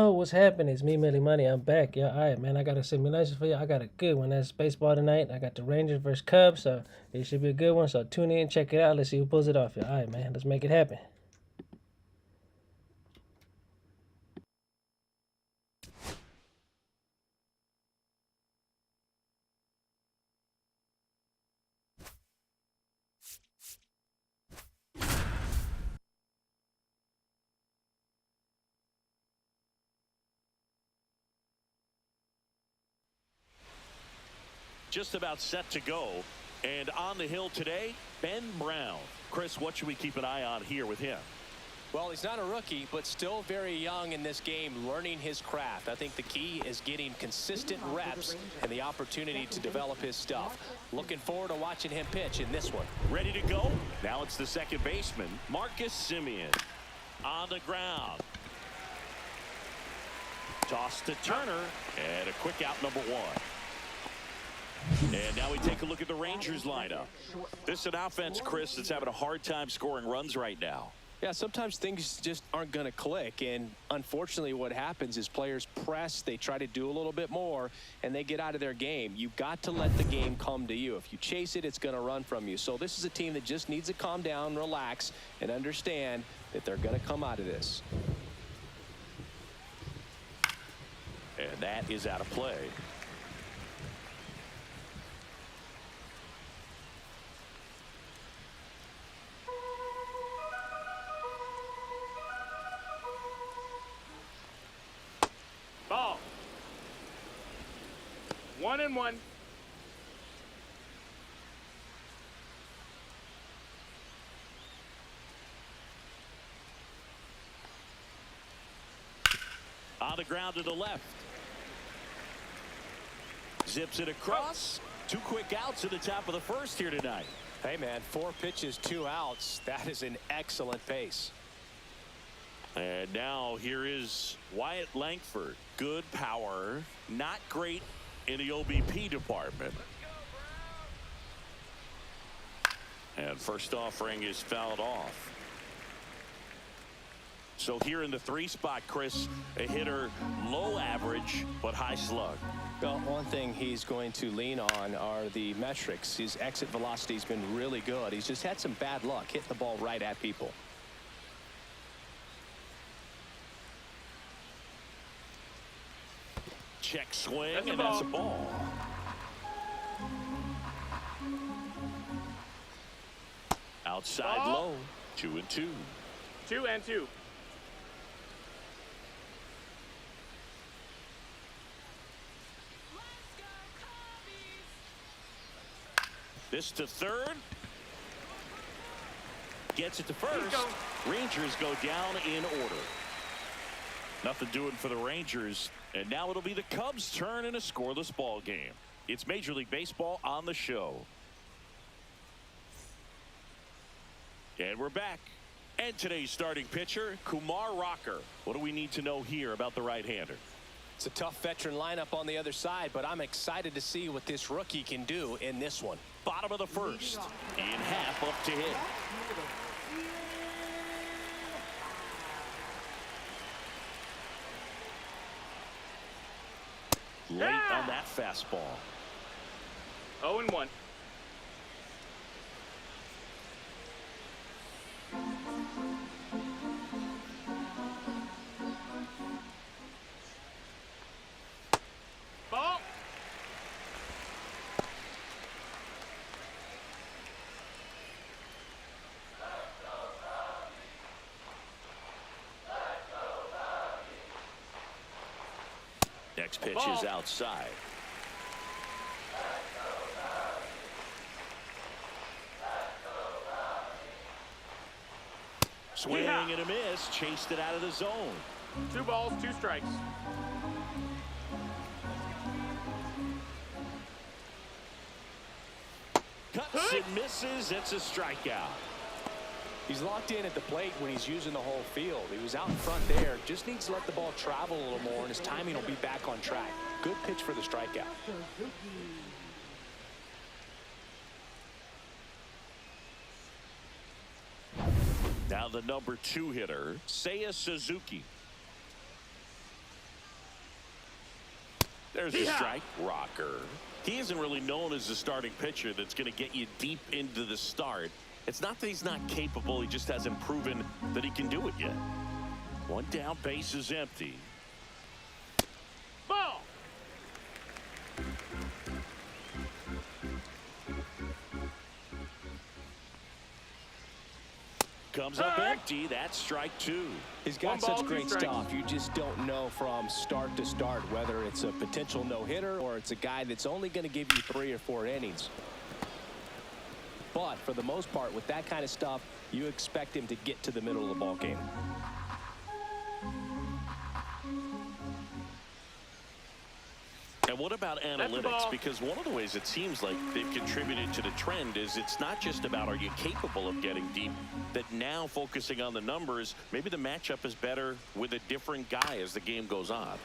Oh, what's happening? It's me, Millie Money. I'm back. Yeah, all right, man. I got a simulation for you. I got a good one. That's baseball tonight. I got the Rangers versus Cubs, so it should be a good one. So tune in, check it out. Let's see who pulls it off. Yeah, all right, man. Let's make it happen. Just about set to go. And on the hill today, Ben Brown. Chris, what should we keep an eye on here with him? Well, he's not a rookie, but still very young in this game, learning his craft. I think the key is getting consistent reps and the opportunity to develop his stuff. Looking forward to watching him pitch in this one. Ready to go? Now it's the second baseman, Marcus Semien. On the ground. Toss to Turner, and a quick out, number one. And now we take a look at the Rangers lineup. This is an offense, Chris, that's having a hard time scoring runs right now. Yeah, sometimes things just aren't going to click, and unfortunately what happens is players press, they try to do a little bit more, and they get out of their game. You've got to let the game come to you. If you chase it, it's going to run from you. So this is a team that just needs to calm down, relax, and understand that they're going to come out of this. And that is out of play. Ball. 1-1. On the ground to the left. Zips it across. Two quick outs at the top of the first here tonight. Hey, man, 4 pitches, 2 outs. That is an excellent pace. And now here is Wyatt Langford. Good power, not great in the OBP department. And first offering is fouled off. So here in the 3 spot, Chris, a hitter low average but high slug. Well, one thing he's going to lean on are the metrics. His exit velocity has been really good. He's just had some bad luck hitting the ball right at people. Check swing, and that's a ball. Outside low, 2-2. 2-2. This to third. Gets it to first. Rangers go down in order. Nothing doing for the Rangers. And now it'll be the Cubs' turn in a scoreless ball game. It's Major League Baseball on the show. And we're back. And today's starting pitcher, Kumar Rocker. What do we need to know here about the right-hander? It's a tough veteran lineup on the other side, but I'm excited to see what this rookie can do in this one. Bottom of the first. In half up to hit. Late on that fastball. 0-1. Ball. Next pitch is outside. Swing and a miss. Chased it out of the zone. 2 balls, 2 strikes. Cuts and misses. It's a strikeout. He's locked in at the plate when he's using the whole field. He was out in front there. Just needs to let the ball travel a little more, and his timing will be back on track. Good pitch for the strikeout. Now the number 2 hitter, Seiya Suzuki. There's a strike. Rocker. He isn't really known as a starting pitcher that's going to get you deep into the start. It's not that he's not capable. He just hasn't proven that he can do it yet. One down, base is empty. Ball. Comes up empty. That's strike two. He's got One ball, such two great strikes. stuff. You just don't know from start to start whether it's a potential no-hitter or it's a guy that's only going to give you 3 or 4 innings. But for the most part, with that kind of stuff, you expect him to get to the middle of the ball game. And what about the analytics? ball. Because one of the ways it seems like they've contributed to the trend is it's not just about are you capable of getting deep, that now focusing on the numbers, maybe the matchup is better with a different guy as the game goes on.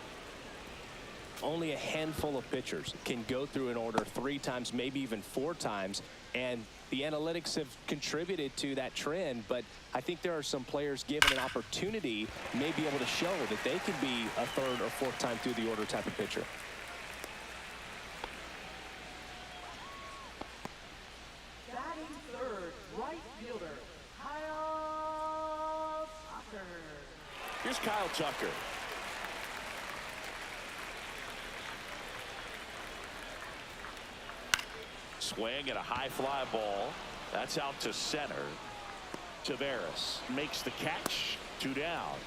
Only a handful of pitchers can go through an order 3 times, maybe even 4 times, and the analytics have contributed to that trend. But I think there are some players given an opportunity may be able to show that they can be a 3rd or 4th time through the order type of pitcher. Batting third, right fielder, Kyle Tucker. Here's Kyle Tucker. Swing and a high fly ball. That's out to center. Tavares makes the catch. 2 down.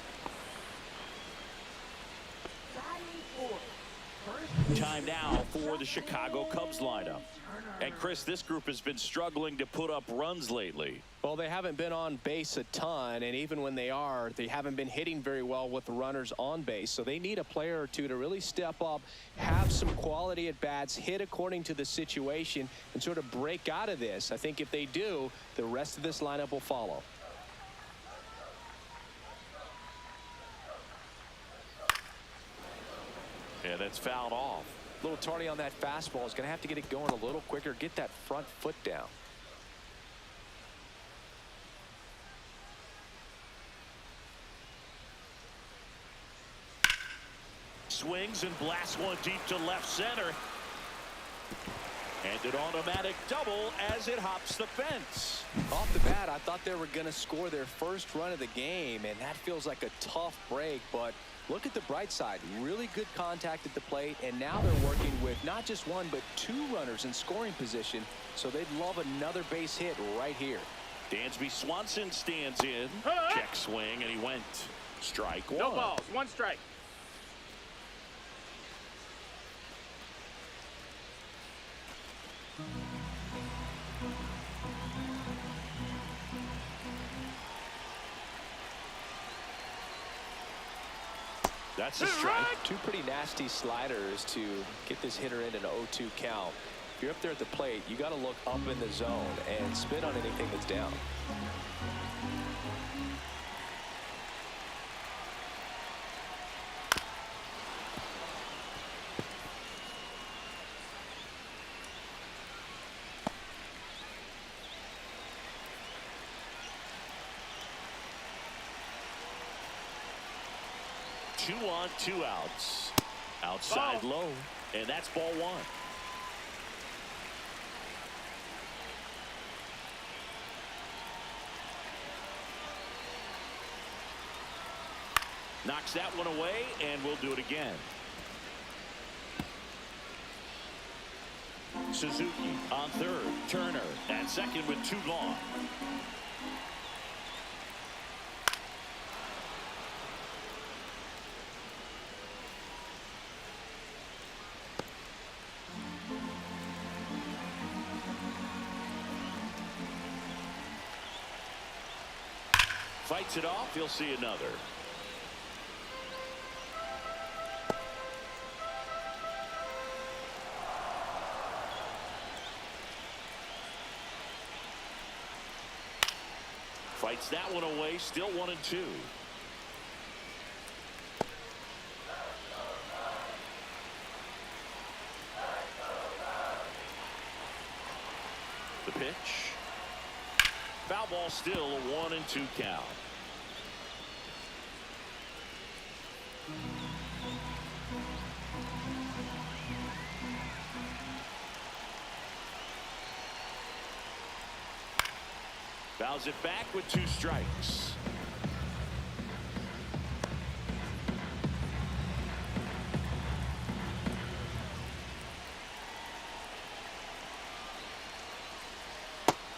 Batting fourth, first Time now for the Chicago Cubs lineup. And Chris, this group has been struggling to put up runs lately. Well, they haven't been on base a ton, and even when they are, they haven't been hitting very well with runners on base. So they need a player or two to really step up, have some quality at bats, hit according to the situation, and sort of break out of this. I think if they do, the rest of this lineup will follow. And it's fouled off. A little tardy on that fastball. Is going to have to get it going a little quicker, get that front foot down. Swings and blasts one deep to left center. And an automatic double as it hops the fence. Off the bat, I thought they were going to score their first run of the game, and that feels like a tough break. But look at the bright side. Really good contact at the plate, and now they're working with not just 1 but 2 runners in scoring position, so they'd love another base hit right here. Dansby Swanson stands in. Check swing, and he went. Strike 1. No balls, 1 strike. That's a strike. 2 pretty nasty sliders to get this hitter in an 0-2 count. If you're up there at the plate, you got to look up in the zone and spit on anything that's down. Two on, 2 outs. Outside Ball. low, and that's ball 1. Knocks that one away, and we'll do it again. Suzuki on third. Turner at second with 2 gone. Fights it off. He'll see another. Fights that one away. Still 1 and 2. The pitch. Foul ball, still a 1 and 2 count. Fouls it back with 2 strikes.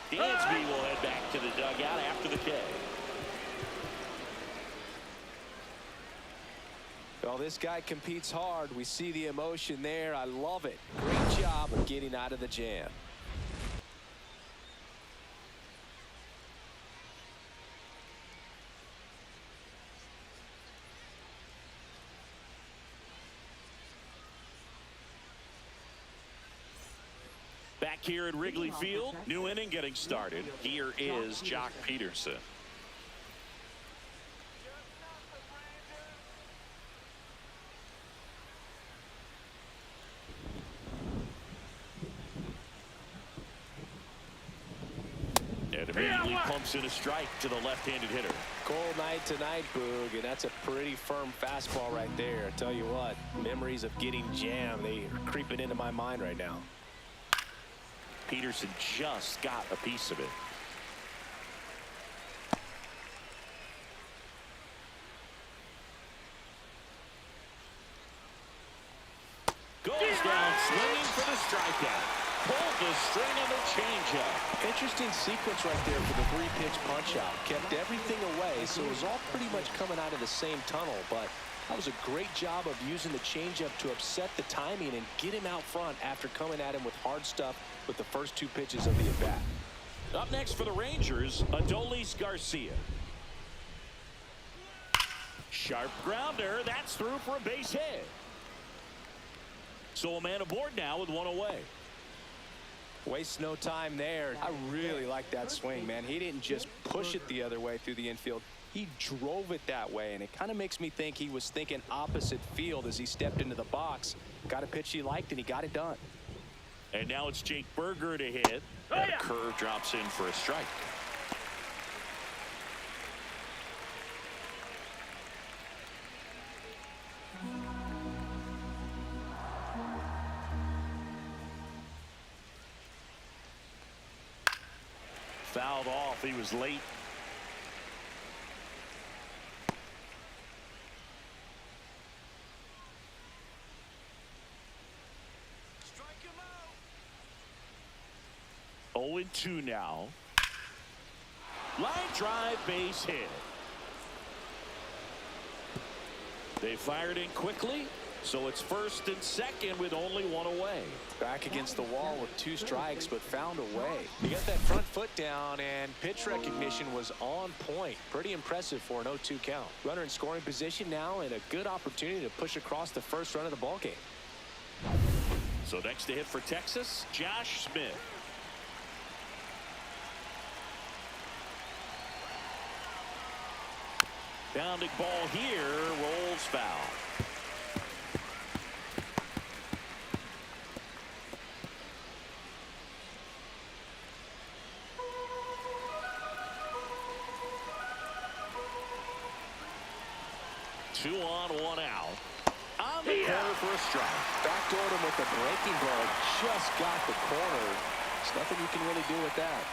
Dansby will head back to the dugout after the K. Well, this guy competes hard. We see the emotion there. I love it. Great job of getting out of the jam. Back here at Wrigley Field, new inning getting started. Here is Jock Peterson. And immediately pumps in a strike to the left-handed hitter. Cold night tonight, Boog, and that's a pretty firm fastball right there. I tell you what, memories of getting jammed, they are creeping into my mind right now. Peterson just got a piece of it. Goes down swinging for the strikeout. Pulled the string on the changeup. Interesting sequence right there for the 3-pitch punch-out. Kept everything away, so it was all pretty much coming out of the same tunnel, but that was a great job of using the changeup to upset the timing and get him out front after coming at him with hard stuff with the first 2 pitches of the at-bat. Up next for the Rangers, Adolis Garcia. Sharp grounder. That's through for a base hit. So a man aboard now with 1 away. Wastes no time there. I really like that swing, man. He didn't just push it the other way through the infield. He drove it that way, and it kind of makes me think he was thinking opposite field as he stepped into the box. Got a pitch he liked, and he got it done. And now it's Jake Berger to hit. And a curve drops in for a strike. Fouled off. He was late. Strike him out. 0-2 now. Line drive, base hit. They fired in quickly, so it's first and second with only 1 away. Back against the wall with 2 strikes, but found a way. He got that front foot down, and pitch recognition was on point. Pretty impressive for an 0-2 count. Runner in scoring position now, and a good opportunity to push across the first run of the ballgame. So next to hit for Texas, Josh Smith. Bounding ball here, rolls foul. Two on, 1 out. On the corner for a strike. Backdoored him with the breaking ball. Just got the corner. There's nothing you can really do with that.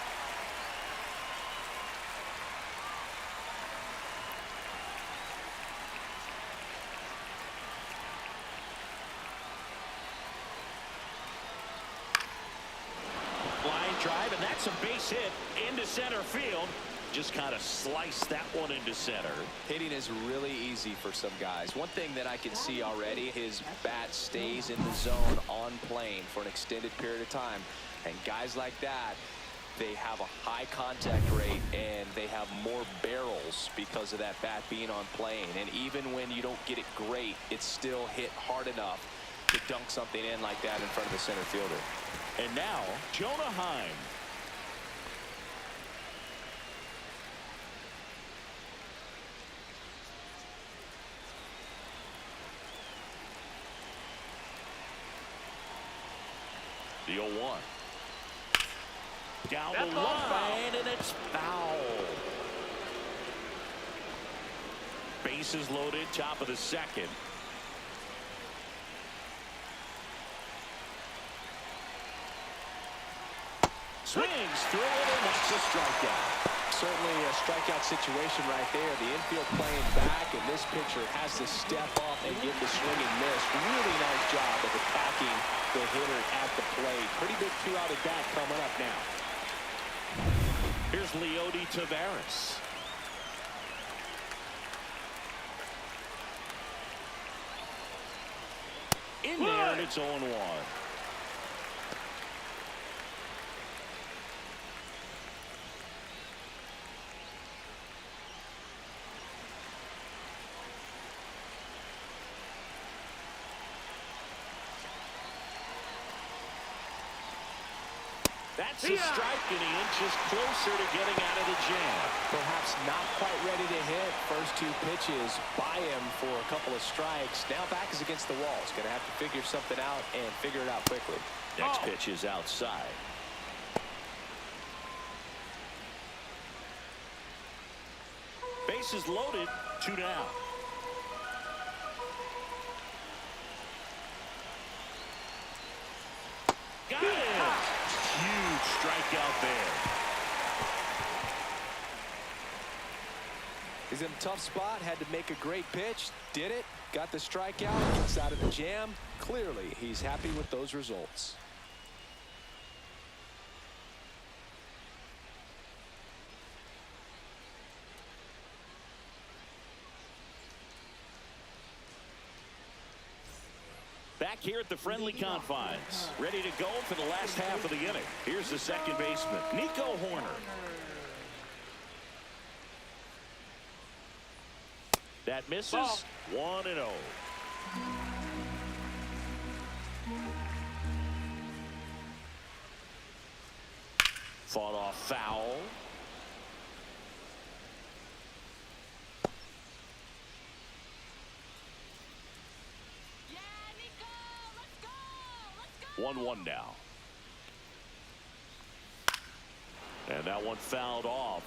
Line drive, and that's a base hit into center field. Just kind of sliced that one into center. Hitting is really easy for some guys. One thing that I can see already, his bat stays in the zone on plane for an extended period of time. And guys like that, they have a high contact rate and they have more barrels because of that bat being on plane. And even when you don't get it great, it's still hit hard enough to dunk something in like that in front of the center fielder. And now, Jonah Heim. The 0-1. Down the line, and it's foul. Bases loaded, top of the second. Swings through it, and that's a strikeout. certainly a strikeout situation right there. The infield playing back, and this pitcher has to step up and get the swing and miss. Really nice job of attacking the hitter at the plate. Pretty big two-out at bat coming up now. Here's Leody Taveras. In there, and it's 0-1. That's a strike, and he inches closer to getting out of the jam. Perhaps not quite ready to hit. First two pitches by him for a couple of strikes. Now back is against the wall. He's going to have to figure something out and figure it out quickly. Next pitch is outside. Bases loaded, 2 down. Got it! Huge strikeout there. He's in a tough spot, had to make a great pitch, did it, got the strikeout, gets out of the jam. Clearly, he's happy with those results. Back here at the friendly confines, ready to go for the last half of the inning. Here's the second baseman, Nico Horner. That misses. 1-0. Fought off foul. Yeah, Nico, let's go. 1-1 now. And that one fouled off.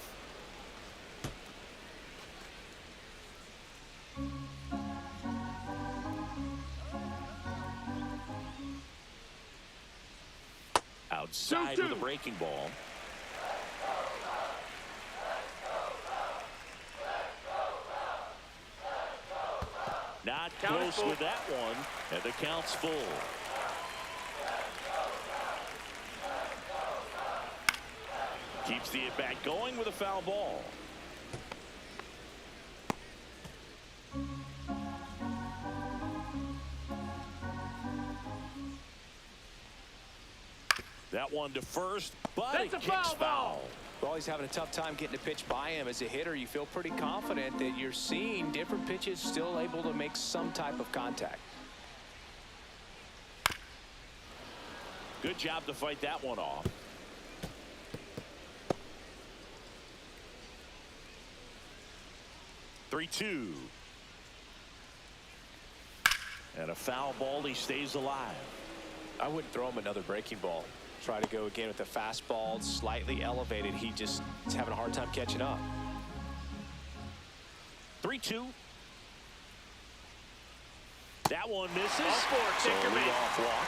Outside with a breaking ball. Not close with that one, and the count's full. Keeps the at-bat going with a foul ball. That one to first, but it kicks foul. Well, he's having a tough time getting a pitch by him. As a hitter, you feel pretty confident that you're seeing different pitches still able to make some type of contact. Good job to fight that one off. Three-two. And a foul ball. He stays alive. I wouldn't throw him another breaking ball. Try to go again with the fastball, slightly elevated. He just is having a hard time catching up. 3-2. That one misses. So a leadoff walk.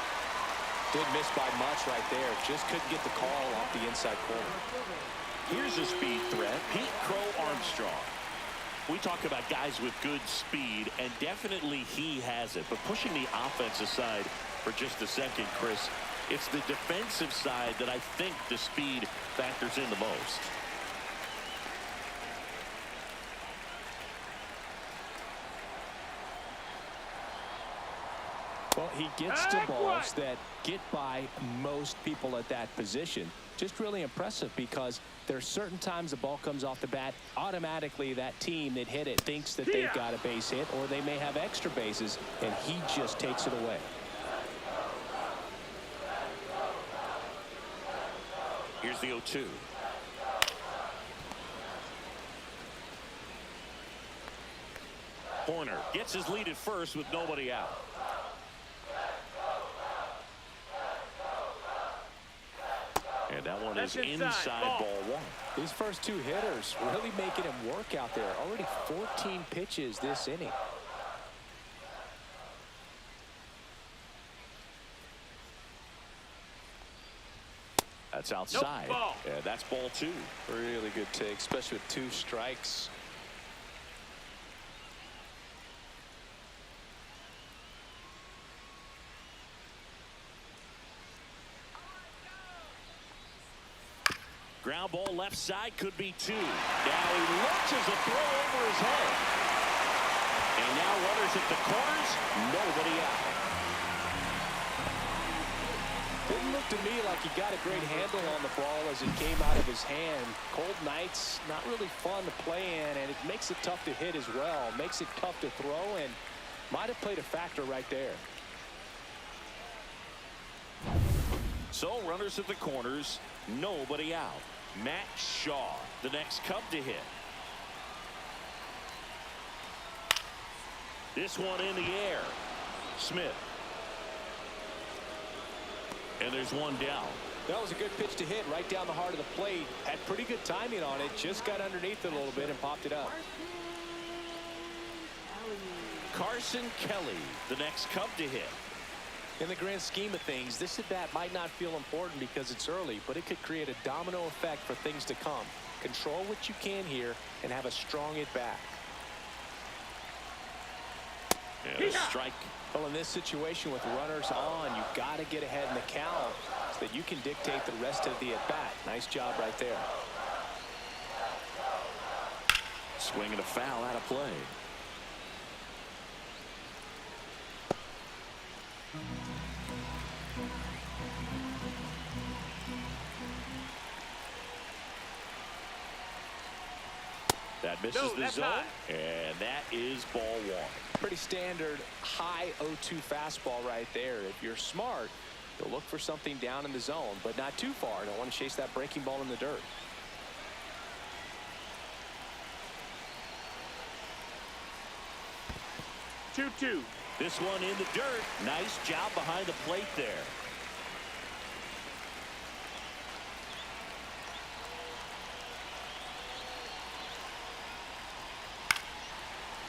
Didn't miss by much right there. Just couldn't get the call off the inside corner. Here's a speed threat, Pete Crow Armstrong. We talk about guys with good speed, and definitely he has it. But pushing the offense aside for just a second, Chris, it's the defensive side that I think the speed factors in the most. Well, he gets to balls that get by most people at that position. Just really impressive because there are certain times the ball comes off the bat, automatically that team that hit it thinks that they've got a base hit, or they may have extra bases, and he just takes it away. Here's the 0-2. Horner gets his lead at first with nobody out. And that one is inside ball one. These first two hitters really making him work out there. Already 14 pitches this inning. That's outside. Nope, ball. And that's ball 2. Really good take, especially with 2 strikes. Ground ball left side, could be 2. Now he launches a throw over his head. And now runners at the corners, nobody out. Didn't look to me like he got a great handle on the ball as it came out of his hand. Cold nights, not really fun to play in, and it makes it tough to hit as well. Makes it tough to throw, and might have played a factor right there. So runners at the corners, nobody out. Matt Shaw, the next Cub to hit. This one in the air. Smith. And there's one down. That was a good pitch to hit right down the heart of the plate. Had pretty good timing on it. Just got underneath it a little bit and popped it up. Carson Kelly, the next Cub to hit. In the grand scheme of things, this at bat might not feel important because it's early, but it could create a domino effect for things to come. Control what you can here and have a strong at bat. And a strike. Well, in this situation with runners on, you've got to get ahead in the count so that you can dictate the rest of the at bat. Nice job right there. Swing and a foul out of play. That misses the zone, and that is ball 1. Pretty standard high 0-2 fastball right there. If you're smart, you'll look for something down in the zone, but not too far. Don't want to chase that breaking ball in the dirt. Two. This one in the dirt. Nice job behind the plate there.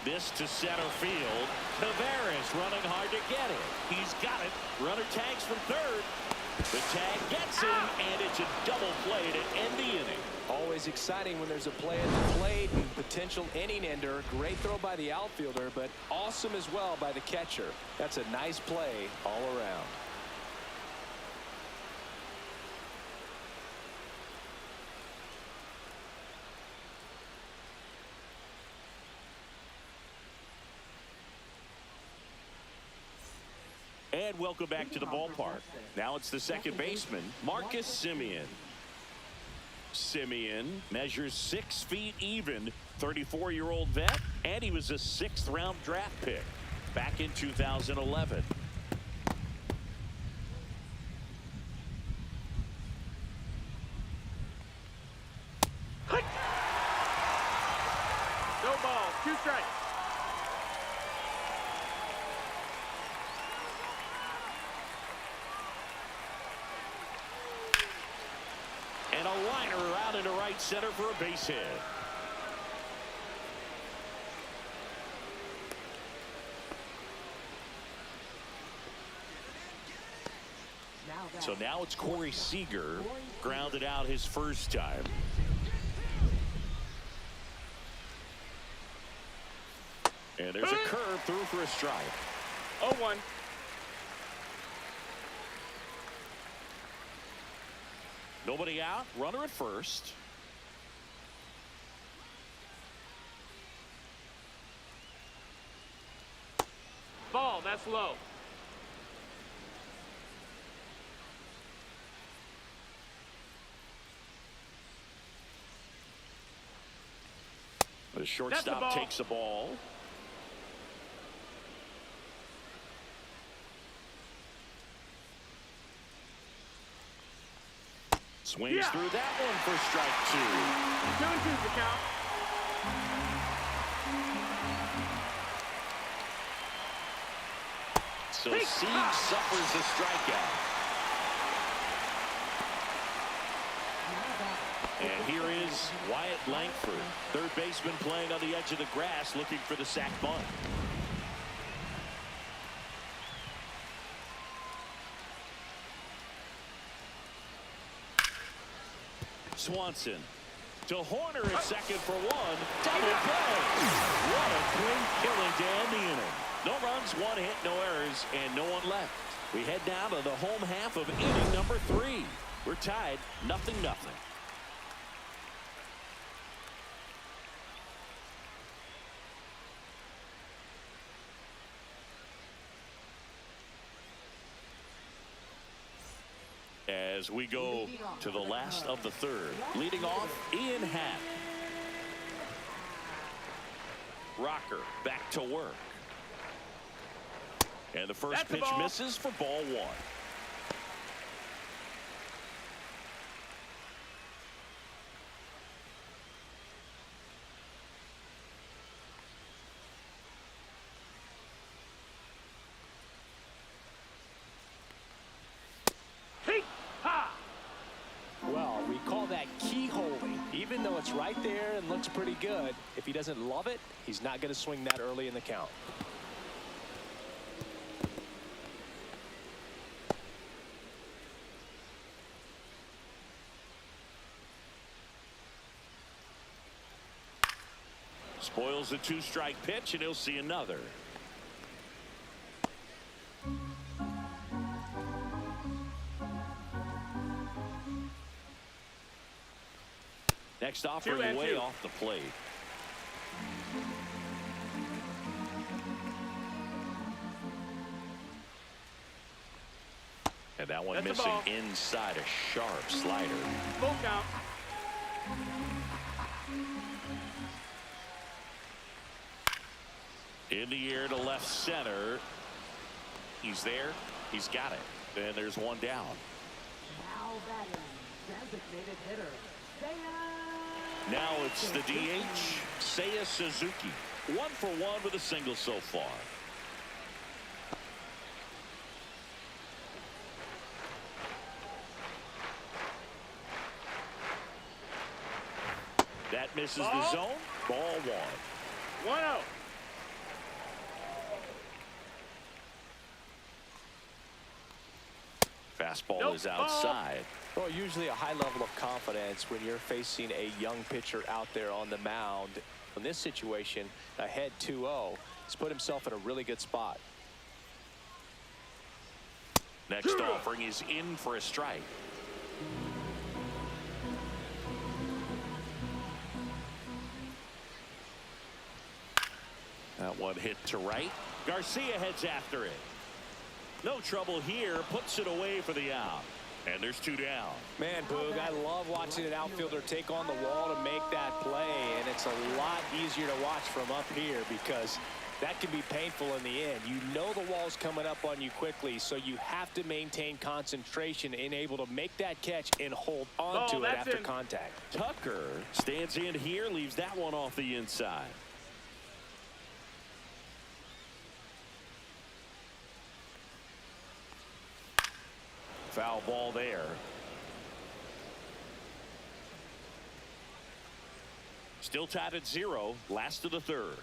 This to center field. Tavares running hard to get it. He's got it. Runner tags from third. The tag gets him, and it's a double play to end the inning. Always exciting when there's a play at the plate and potential inning ender. Great throw by the outfielder, but awesome as well by the catcher. That's a nice play all around. And welcome back to the ballpark. Now it's the second baseman, Marcus Semien. Semien measures 6 feet even, 34-year-old vet, and he was a 6th-round draft pick back in 2011. No ball. 2 strikes. And a liner out into right center for a base hit. So now it's Corey Seager, grounded out his first time. And there's a curve through for a strike. 0-1. Nobody out, runner at first. Ball, that's low. The shortstop takes the ball. Swings through that one for strike 2. 2-2's the count. So Sieg suffers the strikeout. And here is Wyatt Langford, third baseman playing on the edge of the grass, looking for the sac bunt. Swanson to Horner at second for one. Double play. What a great killing to end the inning. No runs, one hit, no errors, and no one left. We head down to the home half of inning number 3. We're tied 0-0. As we go to the last of the third, leading off Ian Happ. Rocker back to work. And the first pitch misses for ball 1. Well, we call that keyholing. Even though it's right there and looks pretty good, if he doesn't love it, he's not going to swing that early in the count. Spoils the 2-strike pitch, and he'll see another. Next offering way off the plate. And that one missing inside a sharp slider. Full count. In the air to left center. He's there. He's got it. And there's one down. Now batting, designated hitter, Seiya. Now it's the DH, Seiya Suzuki. 1 for 1 with a single so far. That misses the zone. Ball 1. 1-0. Fastball is outside. Well, usually a high level of confidence when you're facing a young pitcher out there on the mound. In this situation, ahead 2-0, he's put himself in a really good spot. Next offering is in for a strike. That one hit to right. Garcia heads after it. No trouble here. Puts it away for the out. And there's 2 down. Man, Boog, I love watching an outfielder take on the wall to make that play. And it's a lot easier to watch from up here because that can be painful in the end. You know the wall's coming up on you quickly, so you have to maintain concentration and able to make that catch and hold on to it after contact. Tucker stands in here, leaves that one off the inside. Foul ball there. Still tied at 0. Last of the third.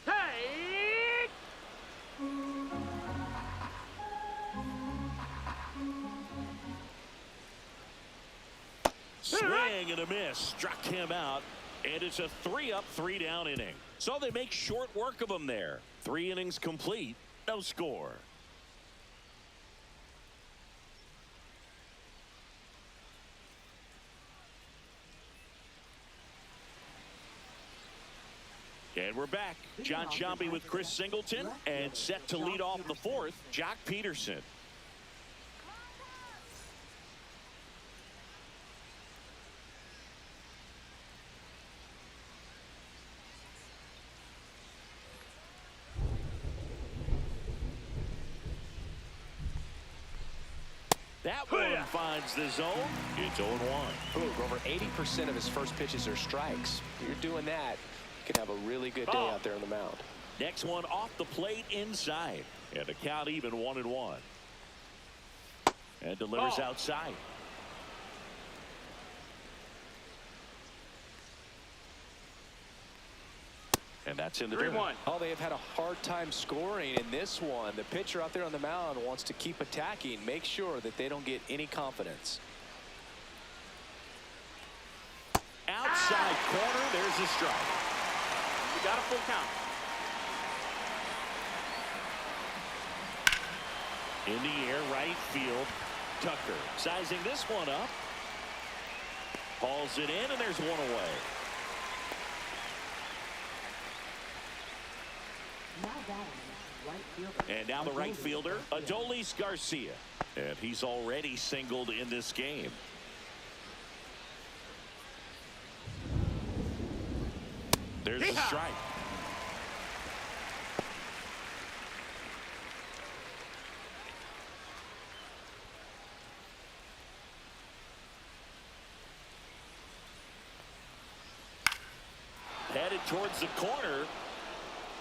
Hey! Swing and a miss. Struck him out. And it's a 3-up, 3-down inning. So they make short work of him there. 3 innings complete. No score. And we're back. John Sciambi with Chris Singleton, and set to lead off the 4th, Jock Peterson. That one finds the zone. It's 0-1. Over 80% of his first pitches are strikes. If you're doing that, you can have a really good day out there on the mound. Next one off the plate inside. And the count even 1-1. And delivers outside. And that's in the dirt. 3-1. Oh, they have had a hard time scoring in this one. The pitcher out there on the mound wants to keep attacking, make sure that they don't get any confidence. Outside corner, there's a strike. You got a full count. In the air, right field. Tucker sizing this one up. Hauls it in, and there's one away. Now batting, right fielder. And now the right fielder, Adolis Garcia. And he's already singled in this game. There's a strike. Headed towards the corner.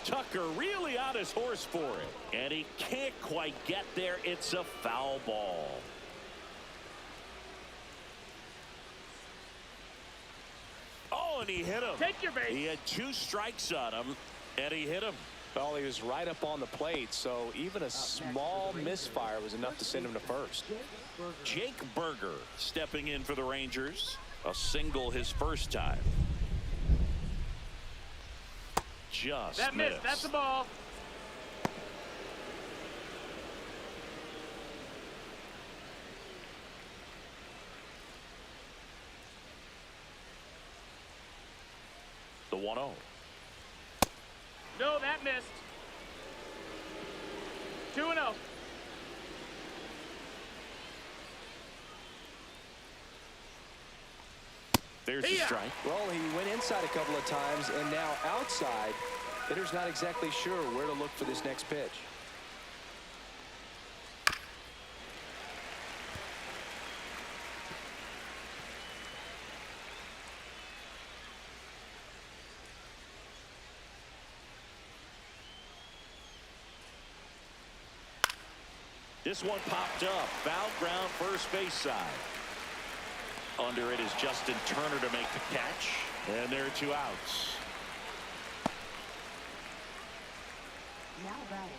Tucker really on his horse for it. And he can't quite get there. It's a foul ball. Oh, and he hit him. Take your base. He had 2 strikes on him, and he hit him. Well, he was right up on the plate, so even a small misfire was enough to send him to first. Jake Berger stepping in for the Rangers. A single his first time. Just That missed. That's the ball. The 1-0. No, that missed. 2-0. There's the strike. Well, he went inside a couple of times, and now outside. Hitter's not exactly sure where to look for this next pitch. This one popped up. Foul ground, first base side. Under it is Justin Turner to make the catch. And there are 2 outs. Now batting,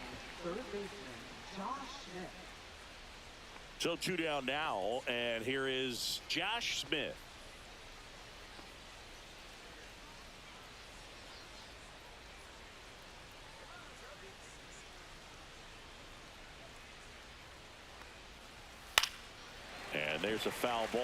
third baseman, Josh Smith. So 2 down now, and here is Josh Smith. And there's a foul ball.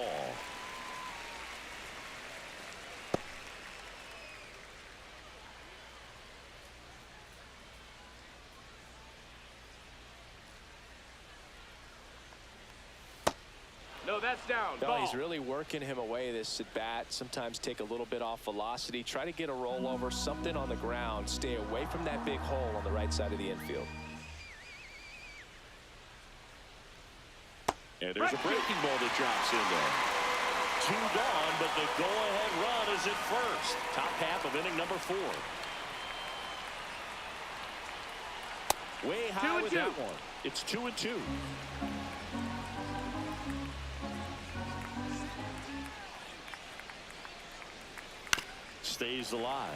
No, that's down. No, Ball. he's really working him away this at bat. Sometimes take a little bit off velocity. Try to get a rollover, something on the ground. Stay away from that big hole on the right side of the infield. And there's a breaking ball that drops in there. 2 gone, but the go-ahead run is at first. Top half of inning number 4. Way high with that one. It's 2-2. Stays alive.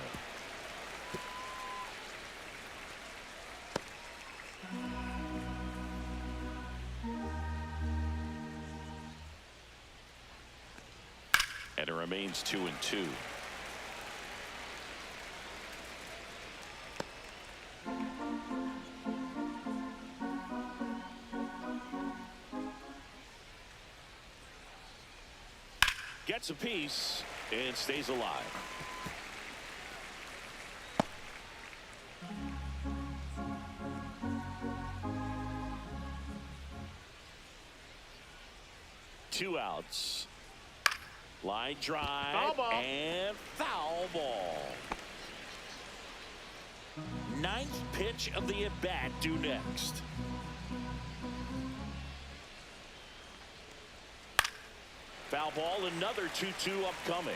And it remains 2-2. Gets a piece and stays alive. Two outs. Line drive Foul ball. and foul ball. 9th pitch of the at-bat due next. Foul ball, another 2-2 upcoming.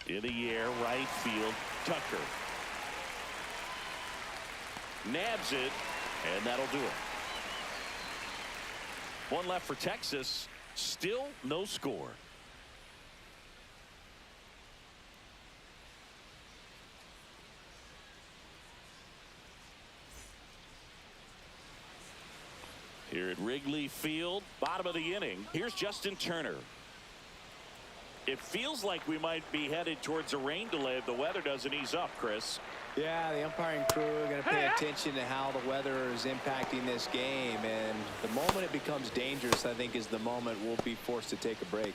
In the air, right field, Tucker. Nabs it, and that'll do it. One left for Texas. Still no score. Here at Wrigley Field, bottom of the inning. Here's Justin Turner. It feels like we might be headed towards a rain delay if the weather doesn't ease up, Chris. Yeah, the umpiring crew are going to pay attention to how the weather is impacting this game, and the moment it becomes dangerous, I think, is the moment we'll be forced to take a break.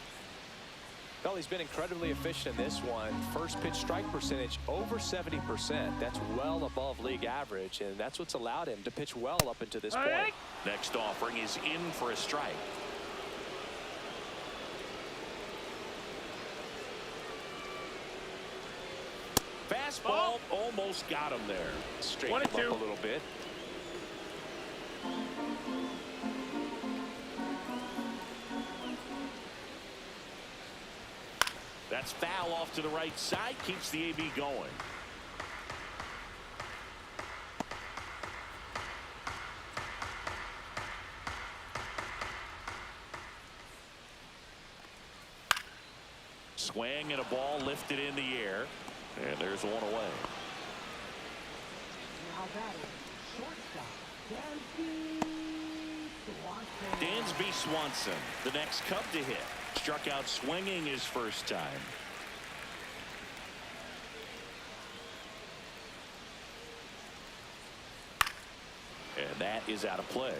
Well, he's been incredibly efficient in this one. First pitch strike percentage over 70%. That's well above league average, and that's what's allowed him to pitch well up into this point. Next offering is in for a strike. Fastball almost got him there. Straighten him up a little bit. That's foul off to the right side. Keeps the AB going. Swing and a ball lifted in the air. And there's one away. Now batting, shortstop, Dansby Swanson, the next Cub to hit. Struck out swinging his first time. And that is out of play.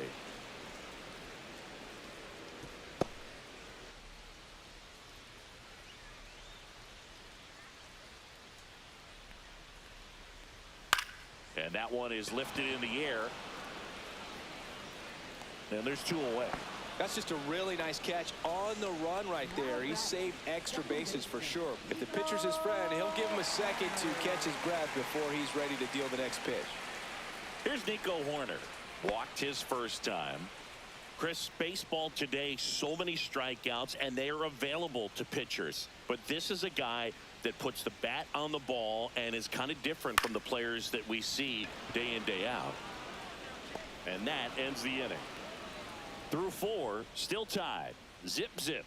And that one is lifted in the air. And there's two away. That's just a really nice catch on the run right there. He saved extra bases for sure. If the pitcher's his friend, he'll give him a second to catch his breath before he's ready to deal the next pitch. Here's Nico Horner. Walked his first time. Chris, baseball today, so many strikeouts, and they are available to pitchers. But this is a guy that puts the bat on the ball and is kind of different from the players that we see day in, day out. And that ends the inning. Through four, still tied. Zip, zip.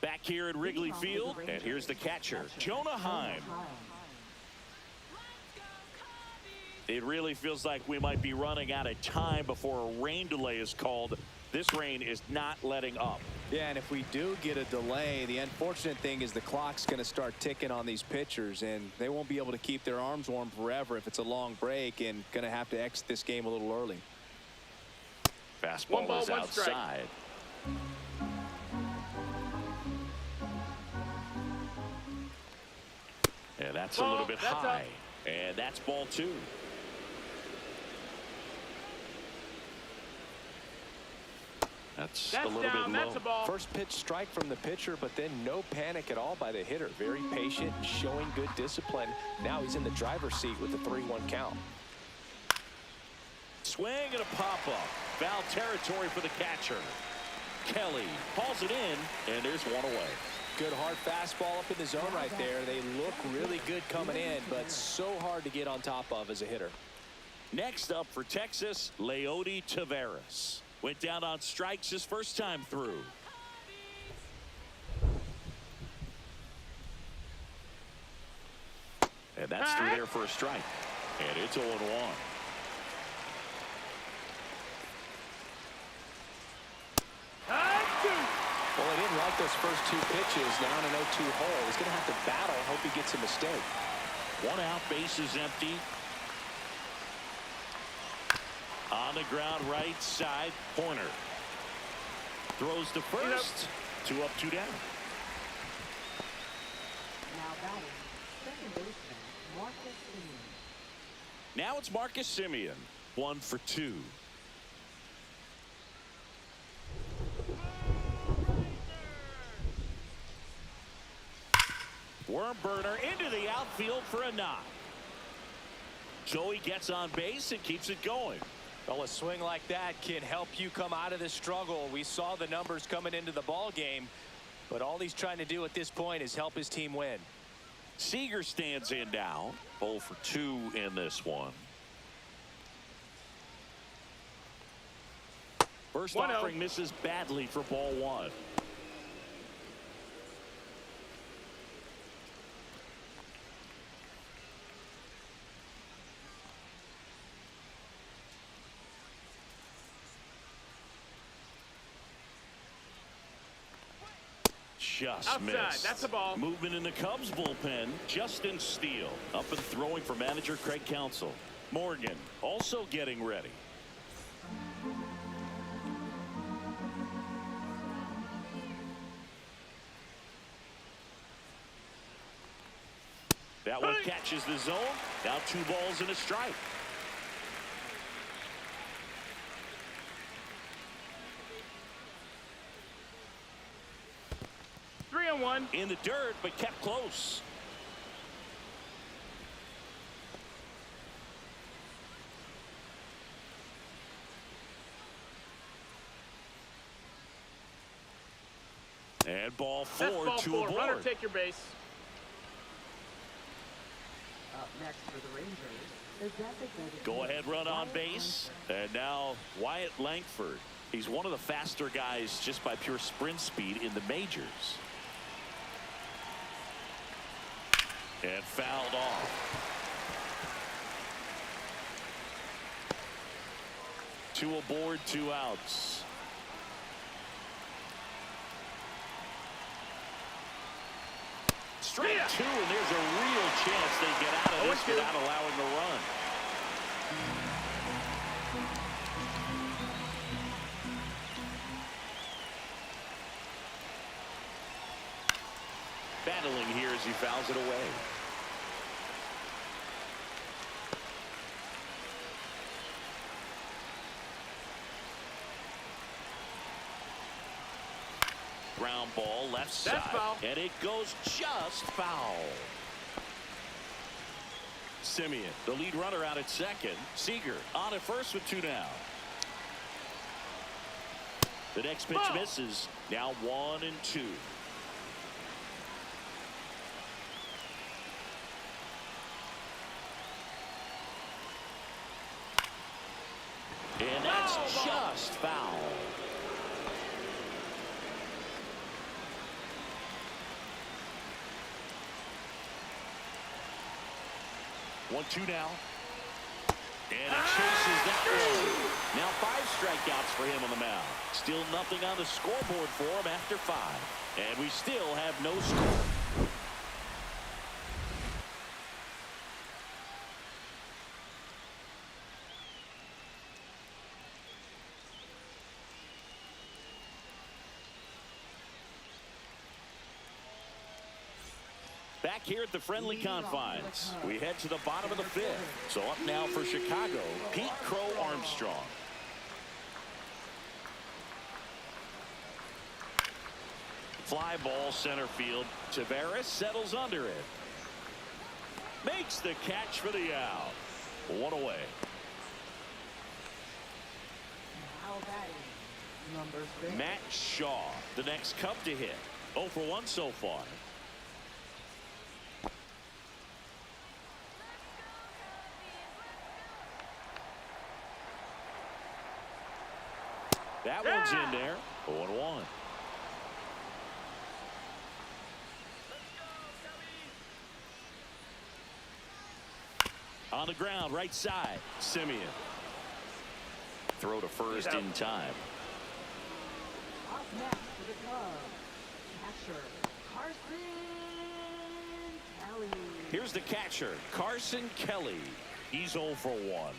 Back here at Wrigley Field, and here's the catcher, Jonah Heim. It really feels like we might be running out of time before a rain delay is called. This rain is not letting up. Yeah, and if we do get a delay, the unfortunate thing is the clock's going to start ticking on these pitchers, and they won't be able to keep their arms warm forever if it's a long break, and going to have to exit this game a little early. Fastball is outside. And that's a little bit high. And that's ball two. That's a little bit low. First pitch strike from the pitcher, but then no panic at all by the hitter. Very patient, showing good discipline. Now he's in the driver's seat with the 3-1 count. Swing and a pop-up. Foul territory for the catcher. Kelly hauls it in, and there's one away. Good hard fastball up in the zone right there. They look really good coming in, but so hard to get on top of as a hitter. Next up for Texas, Leody Taveras. Went down on strikes his first time through. And that's through there for a strike. And it's 0-1. Well, he didn't like those first two pitches. Now in an 0-2 hole. He's going to have to battle. Hope he gets a mistake. One out, base is empty. On the ground, right side, Horner. Throws to first. 2 up, 2 down. Now batting, second baseman, Marcus Simeon. Now it's Marcus Simeon. 1 for 2. Worm burner into the outfield for a knock. Joey gets on base and keeps it going. Well, a swing like that can help you come out of this struggle. We saw the numbers coming into the ball game, but all he's trying to do at this point is help his team win. Seager stands in now. 0 for 2 in this one. First 1-0. offering misses badly for ball 1. Just Outside. missed. That's the ball. Movement in the Cubs bullpen. Justin Steele up and throwing for manager Craig Counsell. Morgan also getting ready. That one catches the zone. Now 2 balls and a strike. Three on 1. In the dirt, but kept close. And ball 4 That's ball to 4. a board. Runner, take your base. Up next for the Rangers, the designated Go ahead run on Wyatt base. Langford. And now Wyatt Langford. He's one of the faster guys just by pure sprint speed in the majors. And fouled off. 2 aboard, 2 outs. Strike 2, and there's a real chance they get out of this 0-2. without allowing the run. Battling here as he fouls it away. Ground ball left side. That's foul. And it goes just foul. Simeon, the lead runner out at second. Seager on at first with 2 down. The next pitch Ball. misses. Now 1 and 2. And that's just foul. One, 2 now. And it chases that one. Now 5 strikeouts for him on the mound. Still nothing on the scoreboard for him after 5. And we still have no score. Back here at the friendly confines, we head to the bottom of the 5th. So up now for Chicago, Pete Crow Armstrong. Fly ball center field. Tavares settles under it. Makes the catch for the out. 1 away. Now batting, number 6. Matt Shaw, the next Cub to hit. 0 for 1 so far. That one's in there. 0-1. On the ground, right side. Simeon. Throw to first in time. Up next for the Cubs, catcher Carson Kelly. Here's the catcher, Carson Kelly. He's 0 for 1.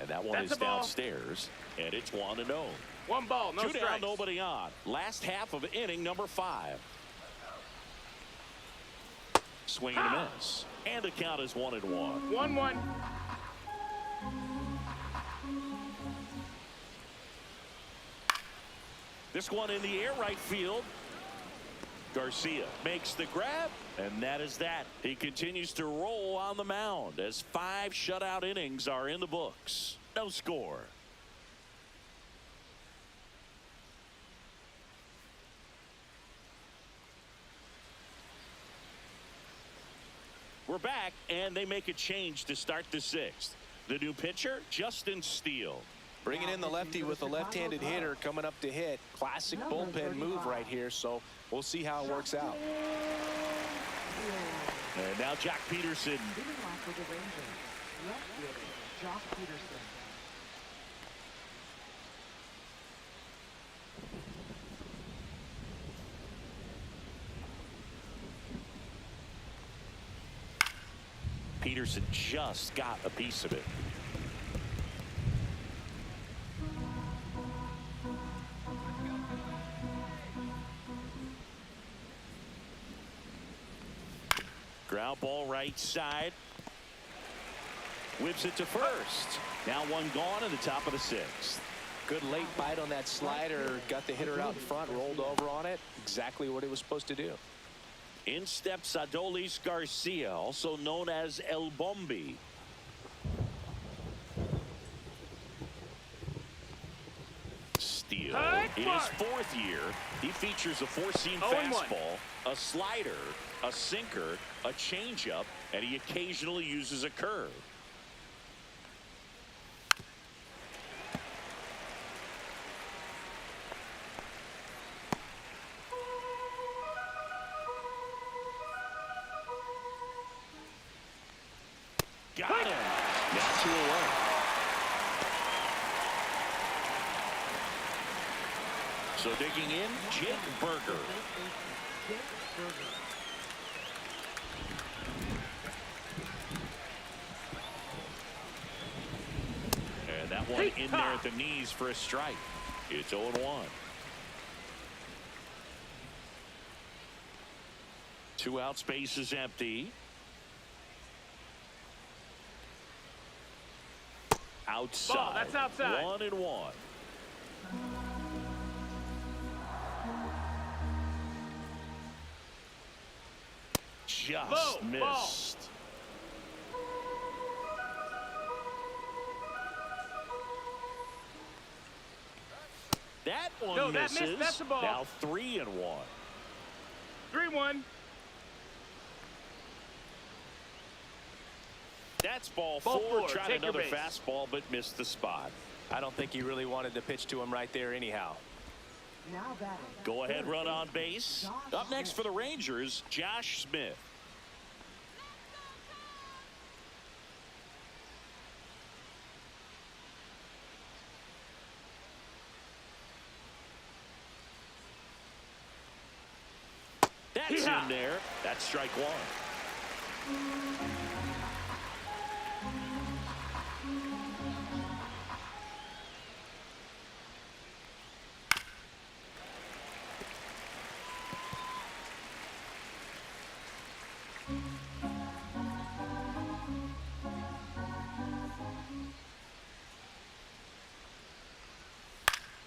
And that one That's is a ball. downstairs, and it's 1-0. 1 ball, no 2 down, strikes. nobody on. Last half of inning number 5. Swing and a miss. And the count is 1-1. 1-1. This one in the air, right field. Garcia makes the grab, and that is that. He continues to roll on the mound as 5 shutout innings are in the books. No score. We're back, and they make a change to start the 6th. The new pitcher, Justin Steele. Bringing in the lefty with a left-handed hitter coming up to hit. Classic bullpen move right here, so we'll see how it works out. And now Jock Peterson. Leading off for the Rangers, left fielder, Jock Peterson. Peterson just got a piece of it. Ground ball right side. Whips it to first. Now one gone in the top of the 6th. Good late bite on that slider. Got the hitter out in front, rolled over on it. Exactly what it was supposed to do. In steps Adolis Garcia, also known as El Bombi. Steele. In his 4th year, he features a 4-seam fastball, a slider, a sinker, a changeup, and he occasionally uses a curve. Got him. Now 2 away. So digging in, Jake Berger. And that one in there at the knees for a strike. It's 0-1. 2 out, space is empty. Outside. Ball, that's outside. 1-1. Just missed. That one No, that misses. missed. That's a ball. Now 3-1. 3-1. That's ball Ball 4. four. Tried Take your another base. fastball, but missed the spot. I don't think he really wanted to pitch to him right there anyhow. Now batting. Go ahead, run on base. Up next for the Rangers, Josh Smith. That's in there. That's strike 1.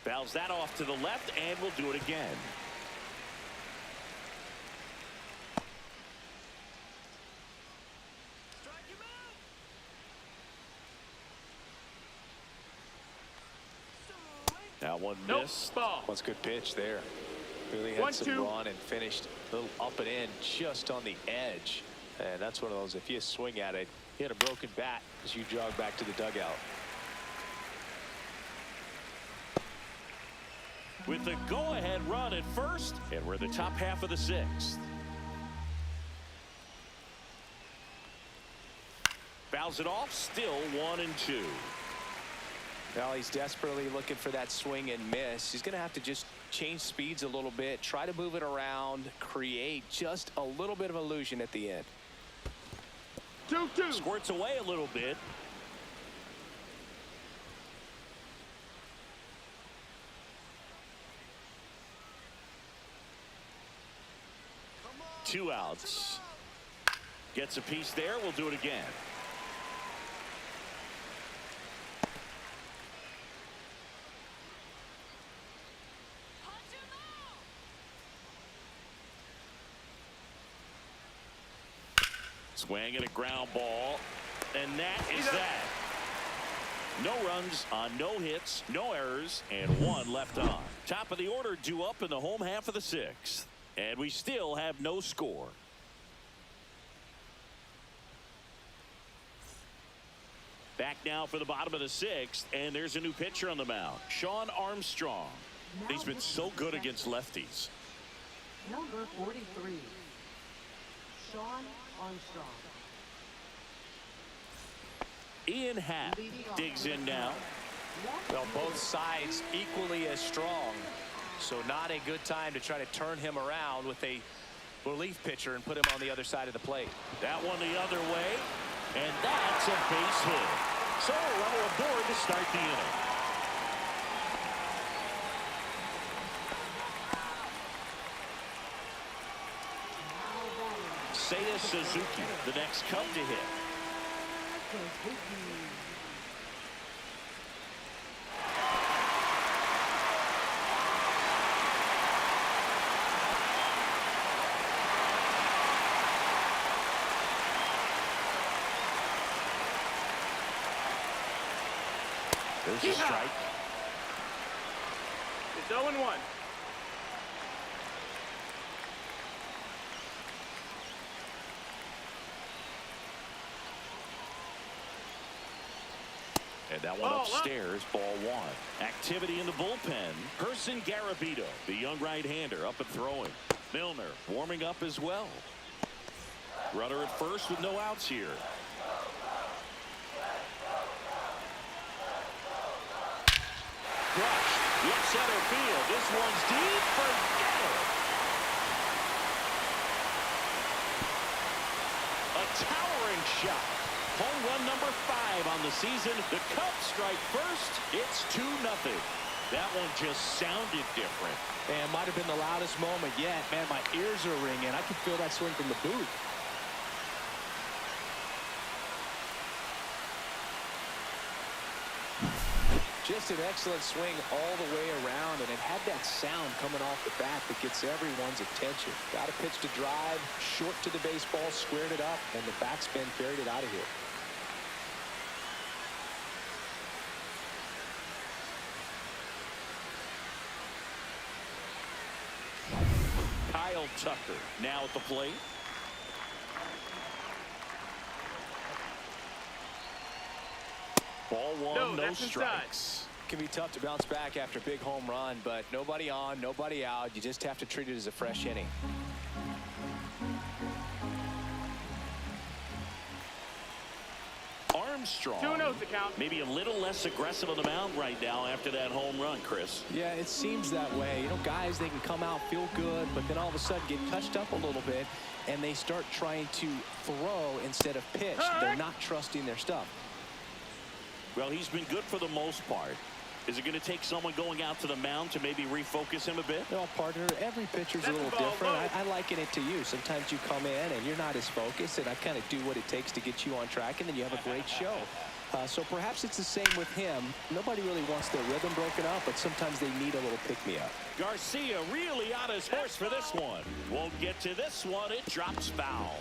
Fouls that off to the left, and we'll do it again. That one missed. Ball. That's a good pitch there. Really had some run and finished a little up and in just on the edge. And that's one of those, if you swing at it, you had a broken bat as you jog back to the dugout. With the go-ahead run at first, and we're in the top half of the 6th. Fouls it off, still 1-2. Now he's desperately looking for that swing and miss. He's going to have to just change speeds a little bit, try to move it around, create just a little bit of illusion at the end. 2-2. Squirts away a little bit. Two outs. Gets a piece there. We'll do it again. Swing and a ground ball. And that is that. No runs on no hits, no errors, and 1 left on. Top of the order due up in the home half of the 6th. And we still have no score. Back now for the bottom of the 6th, and there's a new pitcher on the mound, Shawn Armstrong. He's been so good against lefties. Number 43, Shawn Armstrong. Ian Happ digs in now. Well, both sides equally as strong. So not a good time to try to turn him around with a relief pitcher and put him on the other side of the plate. That one the other way, and that's a base hit. So a runner aboard to start the inning. Seiya Suzuki, the next Cub to hit. There's a strike. It's 0-1. And that one upstairs, ball 1. Activity in the bullpen. Person Garabito, the young right-hander, up and throwing. Milner warming up as well. Runner at first with no outs here. Crushed. Left center field. This one's deep. Forget it. A towering shot. Home run number 5 on the season. The Cubs strike first. It's 2-0. That one just sounded different. And might have been the loudest moment yet. Man, my ears are ringing. I can feel that swing from the booth. Just an excellent swing all the way around, and it had that sound coming off the bat that gets everyone's attention. Got a pitch to drive, short to the baseball, squared it up, and the backspin carried it out of here. Kyle Tucker now at the plate. Ball 1, no strikes. Can be tough to bounce back after a big home run, but nobody on, nobody out. You just have to treat it as a fresh inning. Armstrong 2-0 the count. maybe a little less aggressive on the mound right now after that home run, Chris. Yeah, it seems that way. You know, guys, they can come out, feel good, but then all of a sudden get touched up a little bit, and they start trying to throw instead of pitch. They're not trusting their stuff. Well, he's been good for the most part. Is it going to take someone going out to the mound to maybe refocus him a bit? Well, partner, every pitcher's a little different. I liken it to you. Sometimes you come in and you're not as focused, and I kind of do what it takes to get you on track, and then you have a great show. So perhaps it's the same with him. Nobody really wants their rhythm broken up, but sometimes they need a little pick-me-up. Garcia really on his horse for this one. Won't get to this one. It drops foul.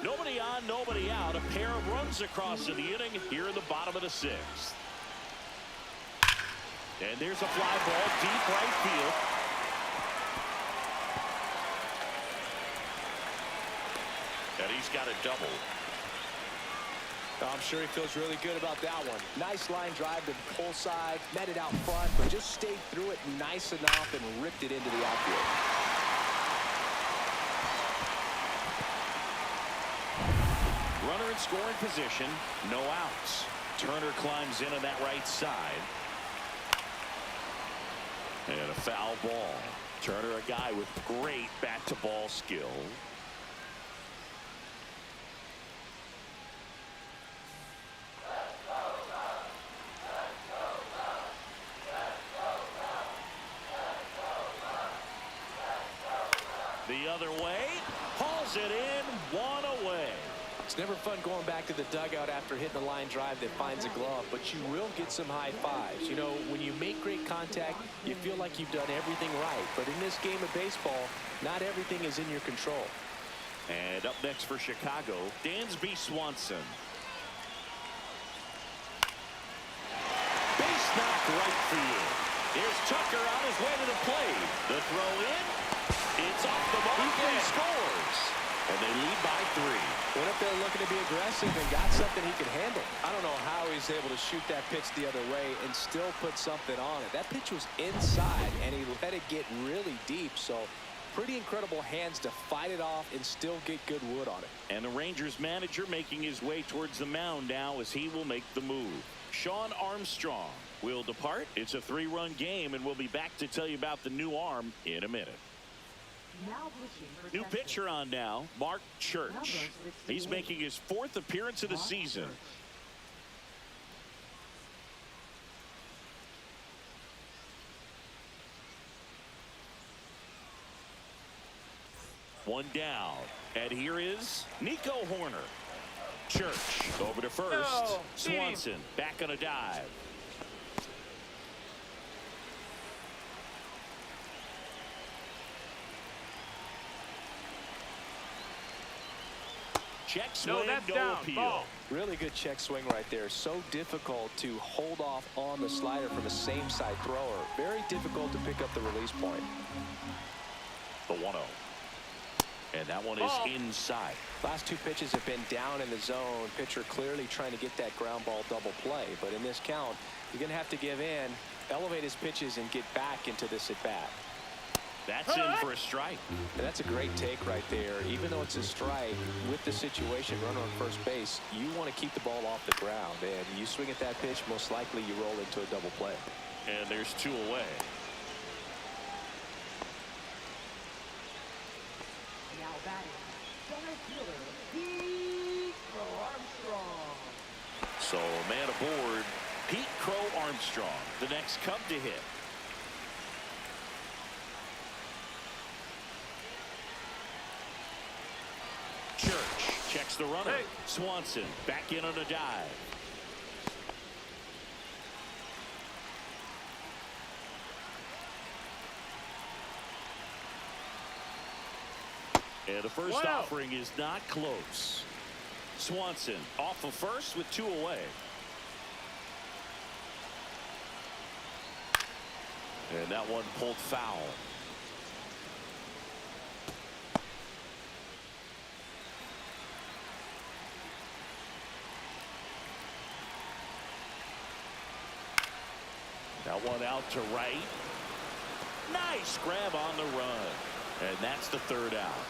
Nobody on, nobody out. A pair of runs across in the inning here in the bottom of the 6th. And there's a fly ball deep right field. And he's got a double. I'm sure he feels really good about that one. Nice line drive to the pull side, met it out front, but just stayed through it nice enough and ripped it into the outfield. Runner in scoring position, no outs. Turner climbs in on that right side. And a foul ball. Turner, a guy with great bat-to-ball skill. The other way, hauls it in, one away. It's never fun going back to the dugout after hitting a line drive that finds a glove, but you will get some high fives. You know, when you make great contact, you feel like you've done everything right. But in this game of baseball, not everything is in your control. And up next for Chicago, Dansby Swanson. Base knock right field. Here's Tucker on his way to the plate. The throw in. It's off the mark and he scores. And they lead by 3. Went up there looking to be aggressive and got something he could handle. I don't know how he's able to shoot that pitch the other way and still put something on it. That pitch was inside and he let it get really deep. So pretty incredible hands to fight it off and still get good wood on it. And the Rangers manager making his way towards the mound now as he will make the move. Sean Armstrong will depart. It's a 3-run game, and we'll be back to tell you about the new arm in a minute. Now pitching for New Texas. pitcher on now, Mark Church. He's making his 4th appearance of the season. One down, and here is Nico Horner. Church over to first. No, Swanson back on a dive. Check swing, that's no down. appeal. Ball. Really good check swing right there. So difficult to hold off on the slider from a same side thrower. Very difficult to pick up the release point. The 1-0. And that one is Ball. inside. Last 2 pitches have been down in the zone. Pitcher clearly trying to get that ground ball double play. But in this count, you're going to have to give in, elevate his pitches, and get back into this at bat. That's in for a strike. And that's a great take right there. Even though it's a strike, with the situation, runner on first base, you want to keep the ball off the ground. And you swing at that pitch, most likely you roll into a double play. And there's 2 away. Now batting, center fielder, Pete Armstrong. So a man aboard, Pete Crow Armstrong, the next Cub to hit. Church checks the runner. Hey. Swanson back in on a dive. And the first Wow. offering is not close. Swanson off of first with 2 away. And that one pulled foul. That one out to right. Nice grab on the run. And that's the 3rd out.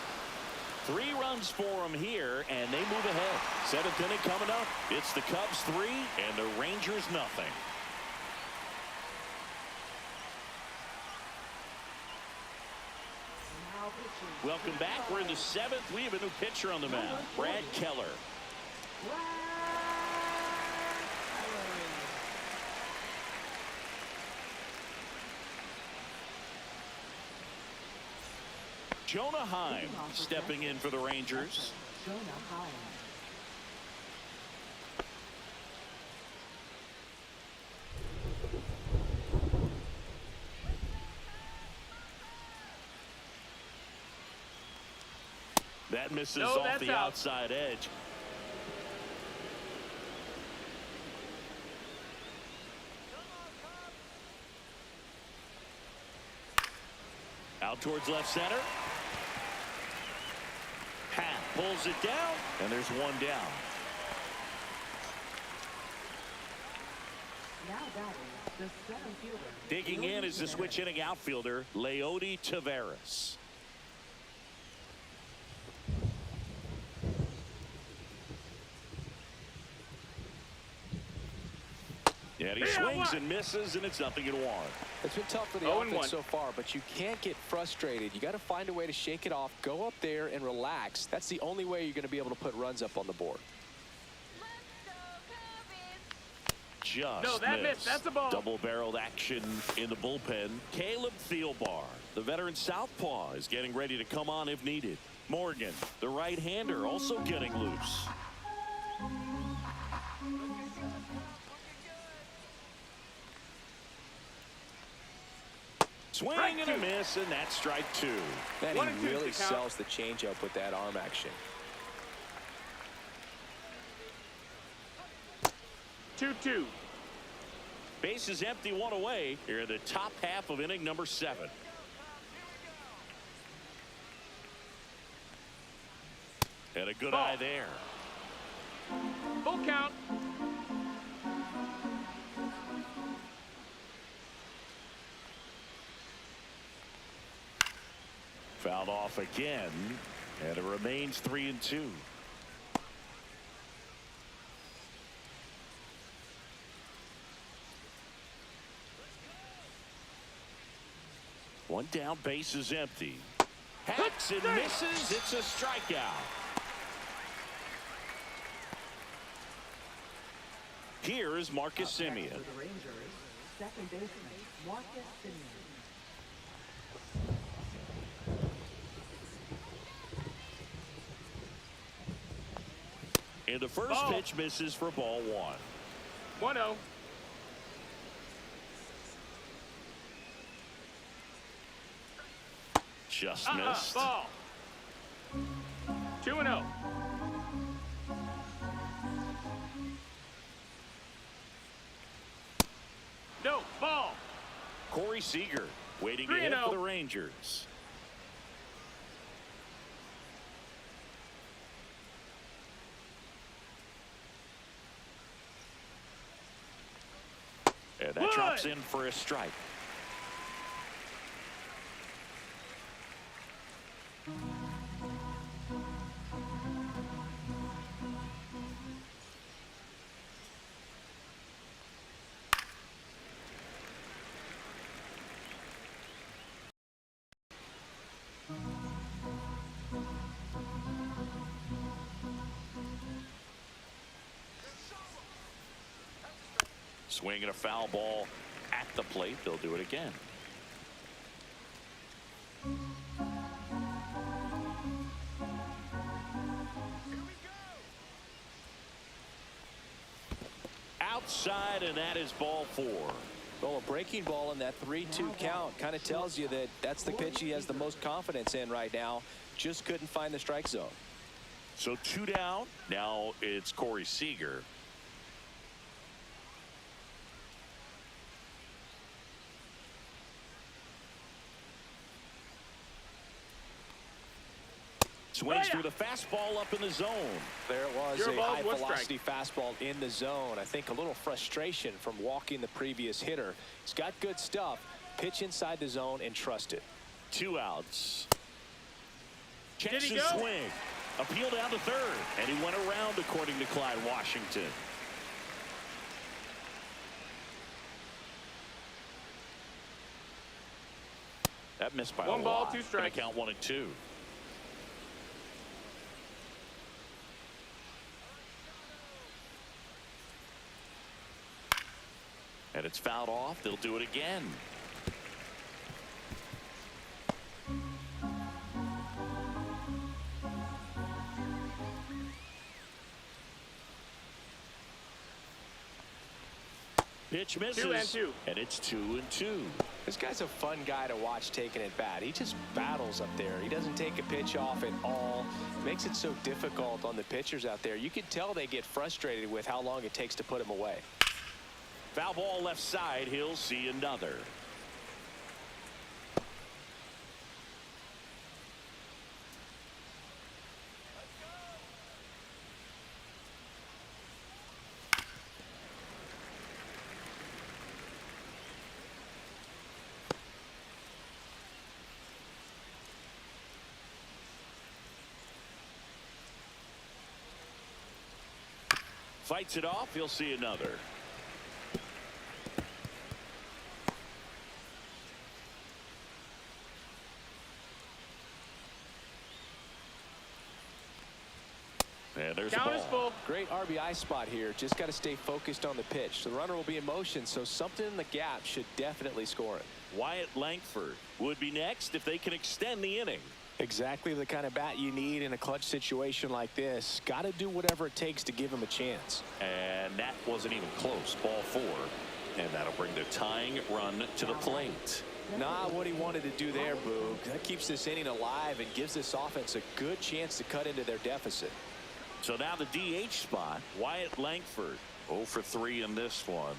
3 runs for them here, and they move ahead. 7th inning coming up. It's the Cubs 3 and the Rangers nothing. Now pitching. Welcome back. We're in the 7th. We have a new pitcher on the mound, Brad Keller. Jonah Heim stepping in for the Rangers. Jonah Heim. That misses No, off that's the out. outside edge. Out towards left center. Pat pulls it down, and there's 1 down. Now batting, the center fielder. Digging in is the switch hitting outfielder, Leody Taveras. And he swings and misses, and it's 0-1. It's been tough for the 0-1. offense so far, but you can't get frustrated. You got to find a way to shake it off, go up there and relax. That's the only way you're going to be able to put runs up on the board. Just No, that missed. missed. That's a ball. Double-barreled action in the bullpen. Caleb Thielbar, the veteran southpaw, is getting ready to come on if needed. Morgan, the right-hander, also getting loose. Swing and a miss, and that's strike two. Man, 1 and he 2 really to count. sells the changeup with that arm action. 2-2. Base is empty, one away. Here in the top half of inning number 7. And a good Ball. eye there. Full count. Fouled off again, and it remains 3-2. One down, base is empty. Hacks and misses. It's a strikeout. Here is Marcus Semien. For the Rangers, second baseman, Marcus Semien. And the first Ball. pitch misses for ball 1. 1-0. Just missed. Ball. 2-0. No. Ball. Corey Seager waiting to hit 3-0. for the Rangers. And that drops in for a strike. Swinging a foul ball at the plate. They'll do it again. Outside, and that is ball 4. Well, a breaking ball in that 3-2 count kind of tells you that that's the pitch he has the most confidence in right now. Just couldn't find the strike zone. So 2 down. Now it's Corey Seager. Swings through the fastball up in the zone. There it was, Your a ball, high one velocity fastball in the zone. I think a little frustration from walking the previous hitter. He's got good stuff. Pitch inside the zone and trust it. 2 outs. Did Checks he his go? swing. Appeal down to third. And he went around according to Clyde Washington. That missed by 1 a ball, lot. 2 Gonna strikes. count 1 and 2. And it's fouled off. They'll do it again. Pitch misses. 2-2. And it's 2-2. This guy's a fun guy to watch taking at bat. He just battles up there. He doesn't take a pitch off at all. Makes it so difficult on the pitchers out there. You can tell they get frustrated with how long it takes to put him away. Foul ball left side. He'll see another. Fights it off. He'll see another. And there's Count the is ball. full. Great RBI spot here. Just got to stay focused on the pitch. The runner will be in motion, so something in the gap should definitely score it. Wyatt Langford would be next if they can extend the inning. Exactly the kind of bat you need in a clutch situation like this. Got to do whatever it takes to give him a chance. And that wasn't even close. Ball 4. And that'll bring the tying run to the plate. Not what he wanted to do there, Boog. That keeps this inning alive and gives this offense a good chance to cut into their deficit. So now the DH spot, Wyatt Langford. 0 for 3 in this one.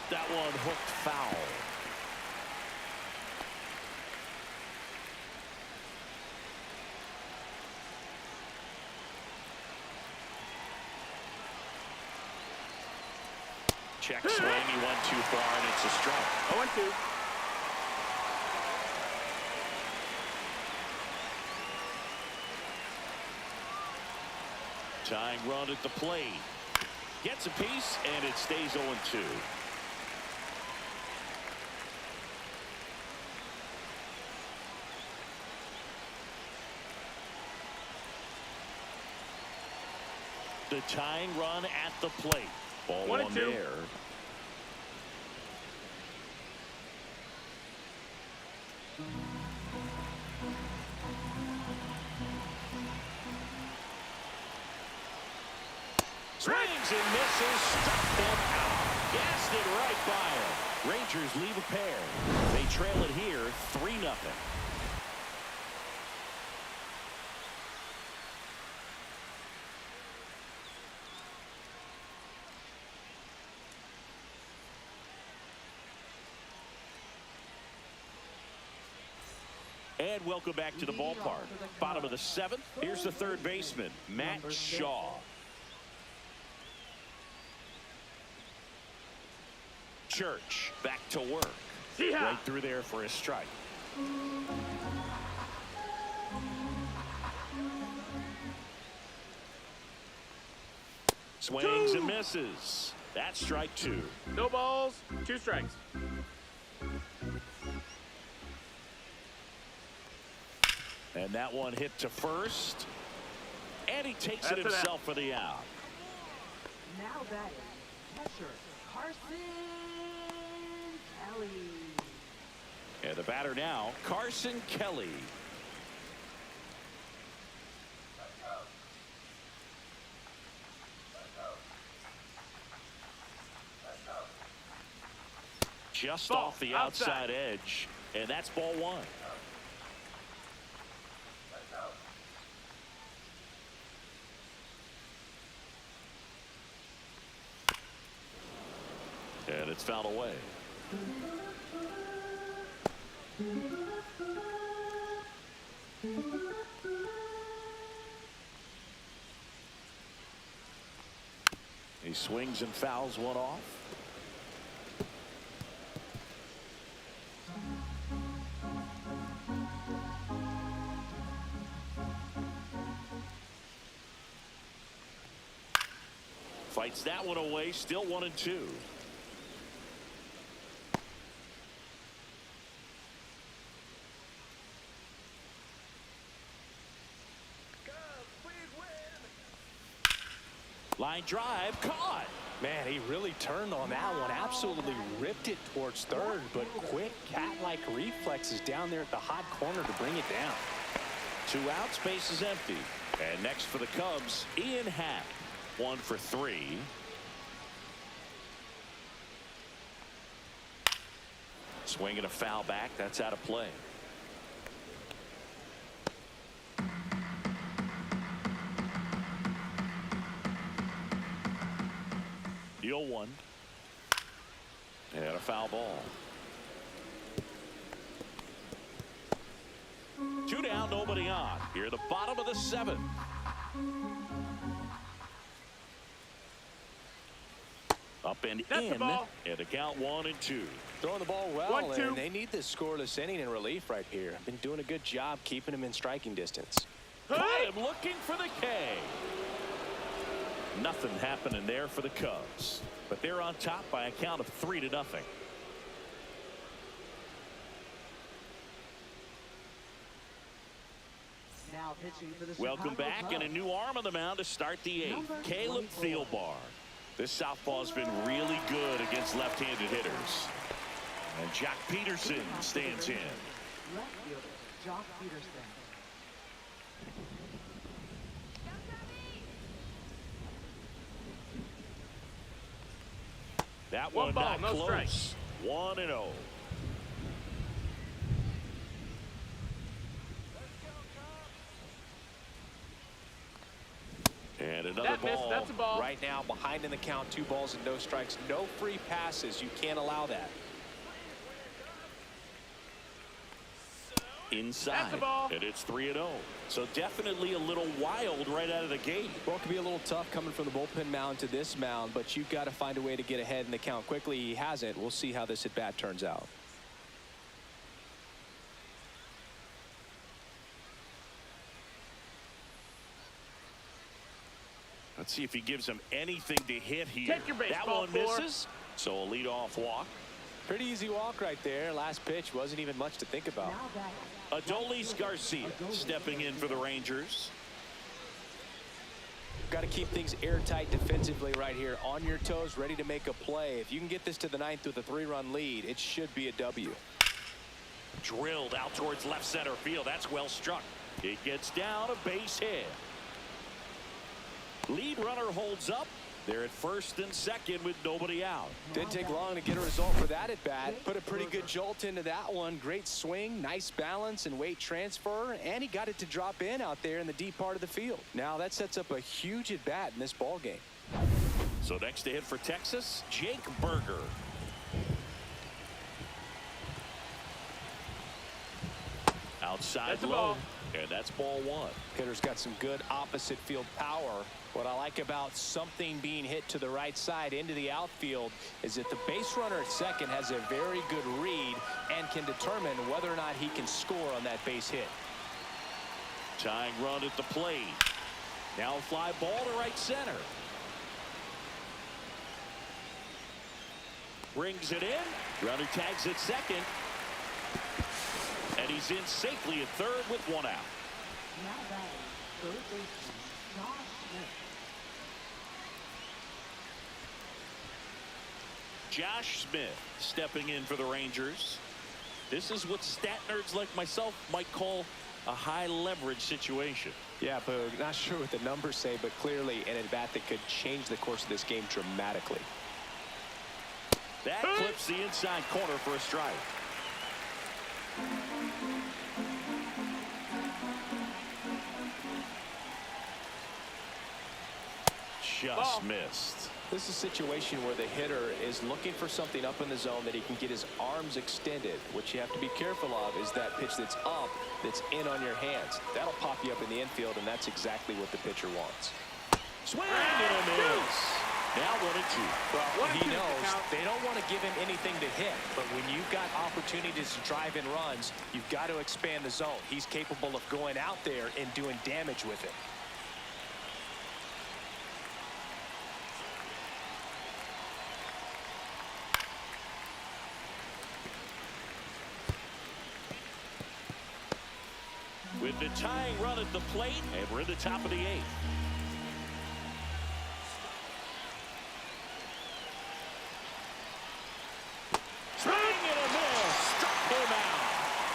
That one hooked foul. Check swing. He went too far, and it's a strike. 0-2. Tying run at the plate. Gets a piece, and it stays 0-2. The tying run at the plate. Ball 1 1-2. there. Swings and misses. Struck him out. Gassed it right by him. Rangers leave a pair. They trail it here 3-0. And welcome back to the ballpark. Bottom of the 7th. Here's the third baseman, Matt Shaw. Church back to work. Yeah. Right through there for a strike. Swings and misses. That's strike 2. No balls, 2 strikes. And that one hit to first. And he takes it That's an himself for the out. Now batting, catcher Carson Kelly. And the batter now, Carson Kelly. Just Ball, off the outside edge. And that's ball 1. And it's fouled away. He swings and fouls one off. Fights that one away, still 1-2. Line drive, caught. Man, he really turned on that one. Absolutely ripped it towards third, but quick cat-like reflexes down there at the hot corner to bring it down. 2 outs, base is empty. And next for the Cubs, Ian Happ. 1 for 3. Swinging a foul back. That's out of play. The 0-1. And a foul ball. 2 down, nobody on. Here at the bottom of the 7th. Up and That's the in. ball. And a count 1-2. Throwing the ball well, 1-2. and they need this scoreless inning in relief right here. Been doing a good job keeping him in striking distance. Caught him looking for the K. Nothing happening there for the Cubs, but they're on top by a count of 3-0. Now Now pitching for the Welcome Chicago back, and a Cubs. new arm on the mound to start the 8th. Number Caleb 24. Thielbar. This southpaw's been really good against left-handed hitters. And Jock Peterson stands in. Left fielder, Jock Peterson. That One one ball, not no close. 1-0. And another That missed. ball. That's a ball. Right now, behind in the count, 2 balls and no strikes. No free passes. You can't allow that. Inside. That's a ball. And it's 3-0. So definitely a little wild right out of the gate. Well, it could be a little tough coming from the bullpen mound to this mound, but you've got to find a way to get ahead in the count quickly. He hasn't. We'll see how this at bat turns out. Let's see if he gives him anything to hit here. Take your that baseball, one Thor. misses. So a leadoff walk. Pretty easy walk right there. Last pitch wasn't even much to think about. Now batting. Adolis Garcia stepping in for the Rangers. Got to keep things airtight defensively right here. On your toes, ready to make a play. If you can get this to the 9th with a 3-run lead, it should be a W. Drilled out towards left center field. That's well struck. It gets down, a base hit. Lead runner holds up. They're at first and second with nobody out. Didn't take long to get a result for that at bat. Put a pretty good jolt into that one. Great swing, nice balance and weight transfer, and he got it to drop in out there in the deep part of the field. Now that sets up a huge at bat in this ball game. So next to hit for Texas, Jake Berger. Outside That's a low, ball. and that's ball 1. Hitter's got some good opposite field power. What I like about something being hit to the right side into the outfield is that the base runner at second has a very good read and can determine whether or not he can score on that base hit. Tying run at the plate. Now a fly ball to right center. Brings it in. Runner tags at second. And he's in safely at third with 1 out. Now batting. Third baseman, Josh Smith. Josh Smith stepping in for the Rangers. This is what stat nerds like myself might call a high leverage situation. Yeah, Boog, not sure what the numbers say, but clearly an at bat that could change the course of this game dramatically. That clips the inside corner for a strike. Just missed. This is a situation where the hitter is looking for something up in the zone that he can get his arms extended. What you have to be careful of is that pitch that's up, that's in on your hands. That'll pop you up in the infield, and that's exactly what the pitcher wants. Swing and a miss. Now 1-2. Well, he knows they don't want to give him anything to hit, but when you've got opportunities to drive in runs, you've got to expand the zone. He's capable of going out there and doing damage with it. With the tying run at the plate, and we're in the top of the 8th. Swing and a miss. Struck him out.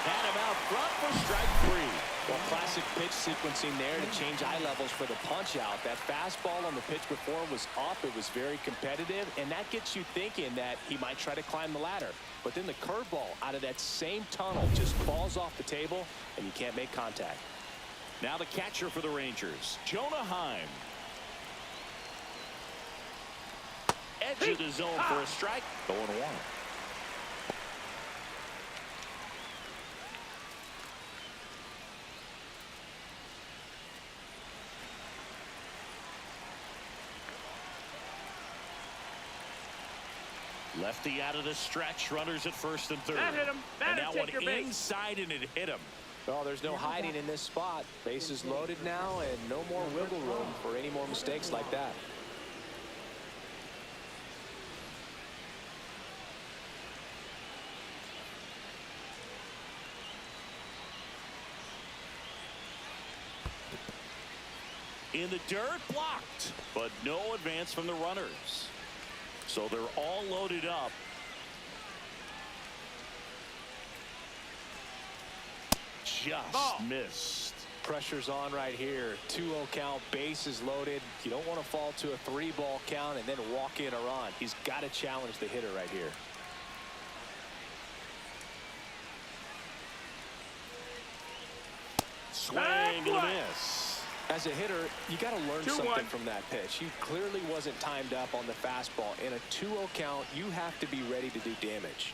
Had him out front for strike 3. Well, classic pitch sequencing there to change eye levels for the punch out. That fastball on the pitch before was up. It was very competitive, and that gets you thinking that he might try to climb the ladder. But then the curveball out of that same tunnel just falls off the table, and you can't make contact. Now the catcher for the Rangers, Jonah Heim. Edge of the zone for a strike. 0-1. Lefty out of the stretch. Runners at first and third. That hit him. And That'll that one take your base. inside, and it hit him. Well, there's no hiding in this spot. Bases loaded now, and no more wiggle room for any more mistakes like that. In the dirt, blocked, but no advance from the runners. So they're all loaded up. Just missed. Pressure's on right here. 2-0 count, bases loaded. You don't want to fall to a 3-ball count and then walk in a run. He's got to challenge the hitter right here. Swing and a miss. As a hitter, you got to learn 2-1. something from that pitch. He clearly wasn't timed up on the fastball. In a 2-0 count, you have to be ready to do damage.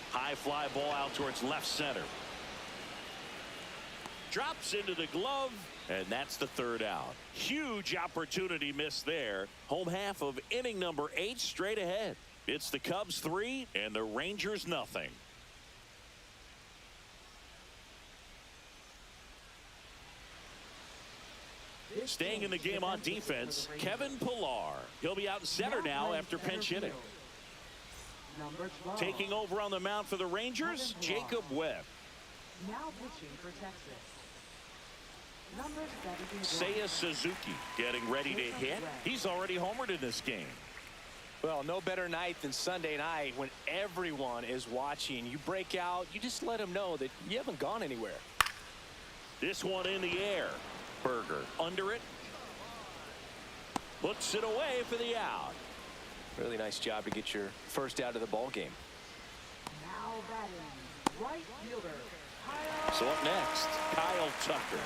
High fly ball out towards left center. Drops into the glove, and that's the third out. Huge opportunity missed there. Home half of inning number 8 straight ahead. It's the Cubs 3 and the Rangers nothing. Staying in the game on defense, Kevin Pillar. He'll be out in center now after pinch hitting. Number 12. Taking over on the mound for the Rangers, Jacob Webb. Now pitching for Texas. Number 71. Seiya Suzuki getting ready to hit. He's already homered in this game. Well, no better night than Sunday night when everyone is watching. You break out, you just let them know that you haven't gone anywhere. This one in the air. Berger under it. Puts it away for the out. Really nice job to get your first out of the ball game. Now batting. Right fielder. Kyle. So up next, Kyle Tucker.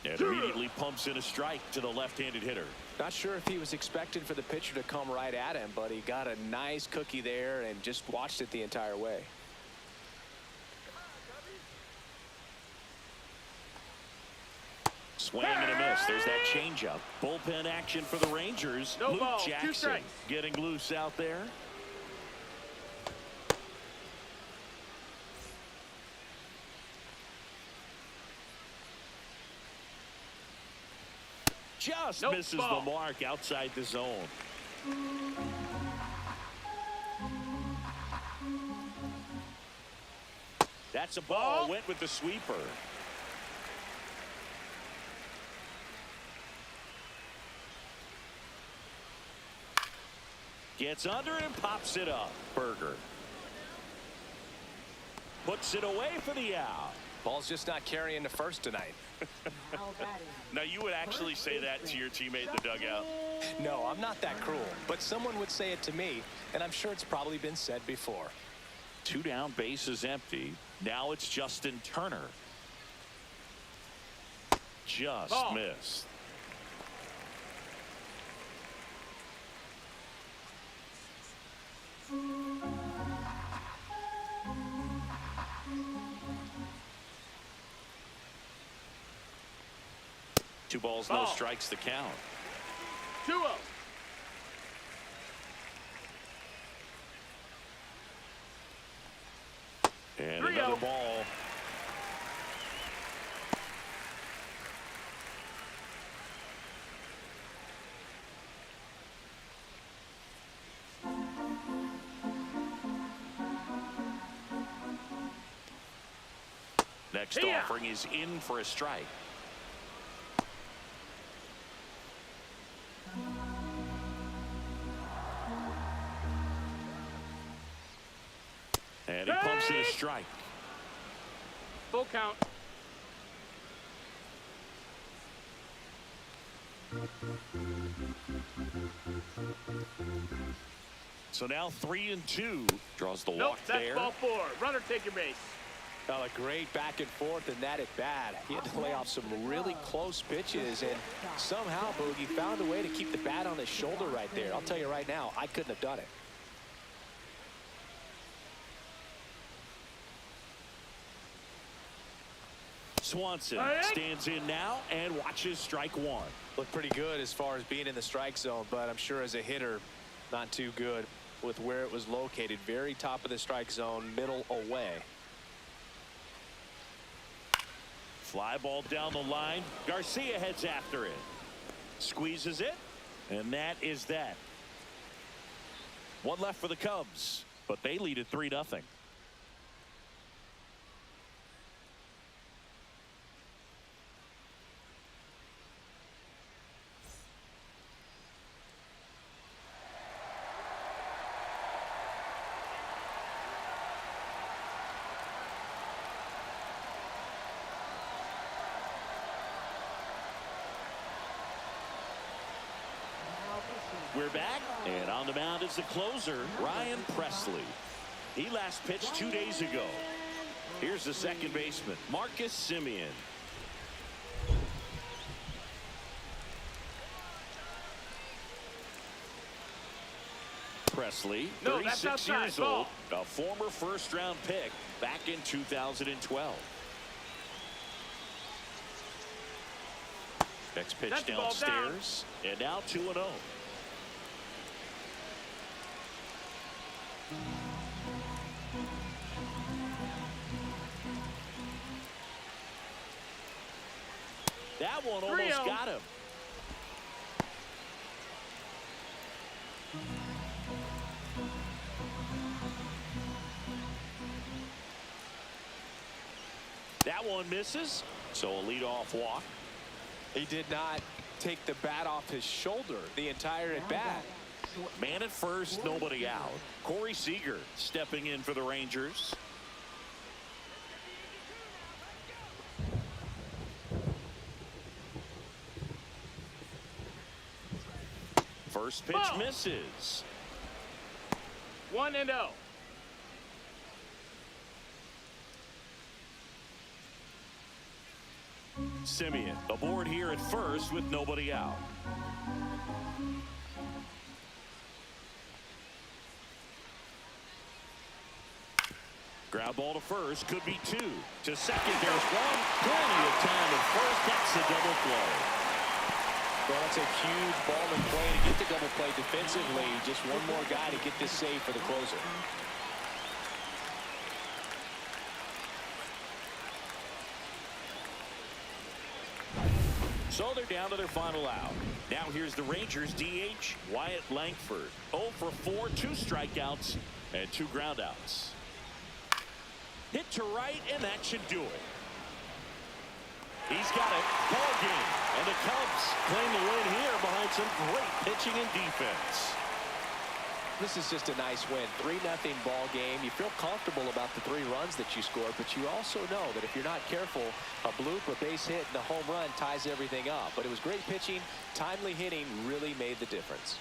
And immediately pumps in a strike to the left-handed hitter. Not sure if he was expecting for the pitcher to come right at him, but he got a nice cookie there and just watched it the entire way. Swing and a miss. There's that changeup. Bullpen action for the Rangers. No Luke ball, 2 Jackson strikes. getting loose out there. Just Nope, misses ball. the mark outside the zone. That's a ball. Ball. Went with the sweeper. Gets under it and pops it up. Berger. Puts it away for the out. Ball's just not carrying the first tonight. Now batting. Now you would actually say that to your teammate in the dugout. No, I'm not that cruel, but someone would say it to me, and I'm sure it's probably been said before. 2 down, bases empty. Now it's Justin Turner. Just Ball. missed. Two balls, no Ball. strikes, the count. 2-0. And 3-0. another ball. Next Yeah. offering is in for a strike. And he pumps in a strike. Full count. So now 3-2. Draws the Nope, walk that's there. ball 4. Runner take your base. Well, a great back and forth, and that at bat. He had to lay off some really close pitches, and somehow Boogie found a way to keep the bat on his shoulder right there. I'll tell you right now, I couldn't have done it. Swanson stands in now and watches strike 1. Looked pretty good as far as being in the strike zone, but I'm sure as a hitter, not too good with where it was located. Very top of the strike zone, middle away. Fly ball down the line. Garcia heads after it. Squeezes it. And that is that. One left for the Cubs, but they lead at 3-0. We're back, and on the mound is the closer, Ryan Presley. He last pitched 2 days ago. Here's the second baseman, Marcus Semien. Presley, No, that's 36 outside. years old, a former first-round pick back in 2012. Next pitch That's the ball downstairs, and now 2-0. That one almost 3-0. got him. That one misses, so a leadoff walk. He did not take the bat off his shoulder the entire at bat. Man at first, nobody out. Corey Seager stepping in for the Rangers. First pitch Ball. misses. 1-0. Semien aboard here at first with nobody out. Ground ball to first, could be two. To second, there's one. Plenty of time at first. That's a double play. Well, that's a huge ball in play to get the double play defensively. Just one more guy to get this save for the closer. So they're down to their final out. Now here's the Rangers DH, Wyatt Langford. 0 for 4, 2 strikeouts, and 2 groundouts. Hit to right, and that should do it. He's got it. Ball game. And the Cubs claim the win here behind some great pitching and defense. This is just a nice win. 3-0 ball game. You feel comfortable about the 3 runs that you scored, but you also know that if you're not careful, a bloop, a base hit, and a home run ties everything up. But it was great pitching. Timely hitting really made the difference.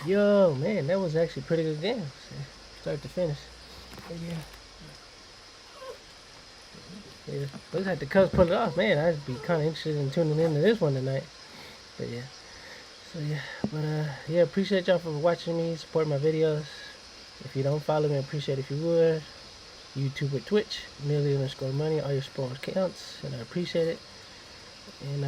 Yo, man, that was actually a pretty good game. Start to finish. But yeah. Looks like the Cubs pulled it off. Man, I'd be kind of interested in tuning into this one tonight. But yeah. So yeah. But yeah, appreciate y'all for watching me, support my videos. If you don't follow me, I appreciate it if you would. YouTube or Twitch, Millie_money. All your support counts, and I appreciate it. And I'll be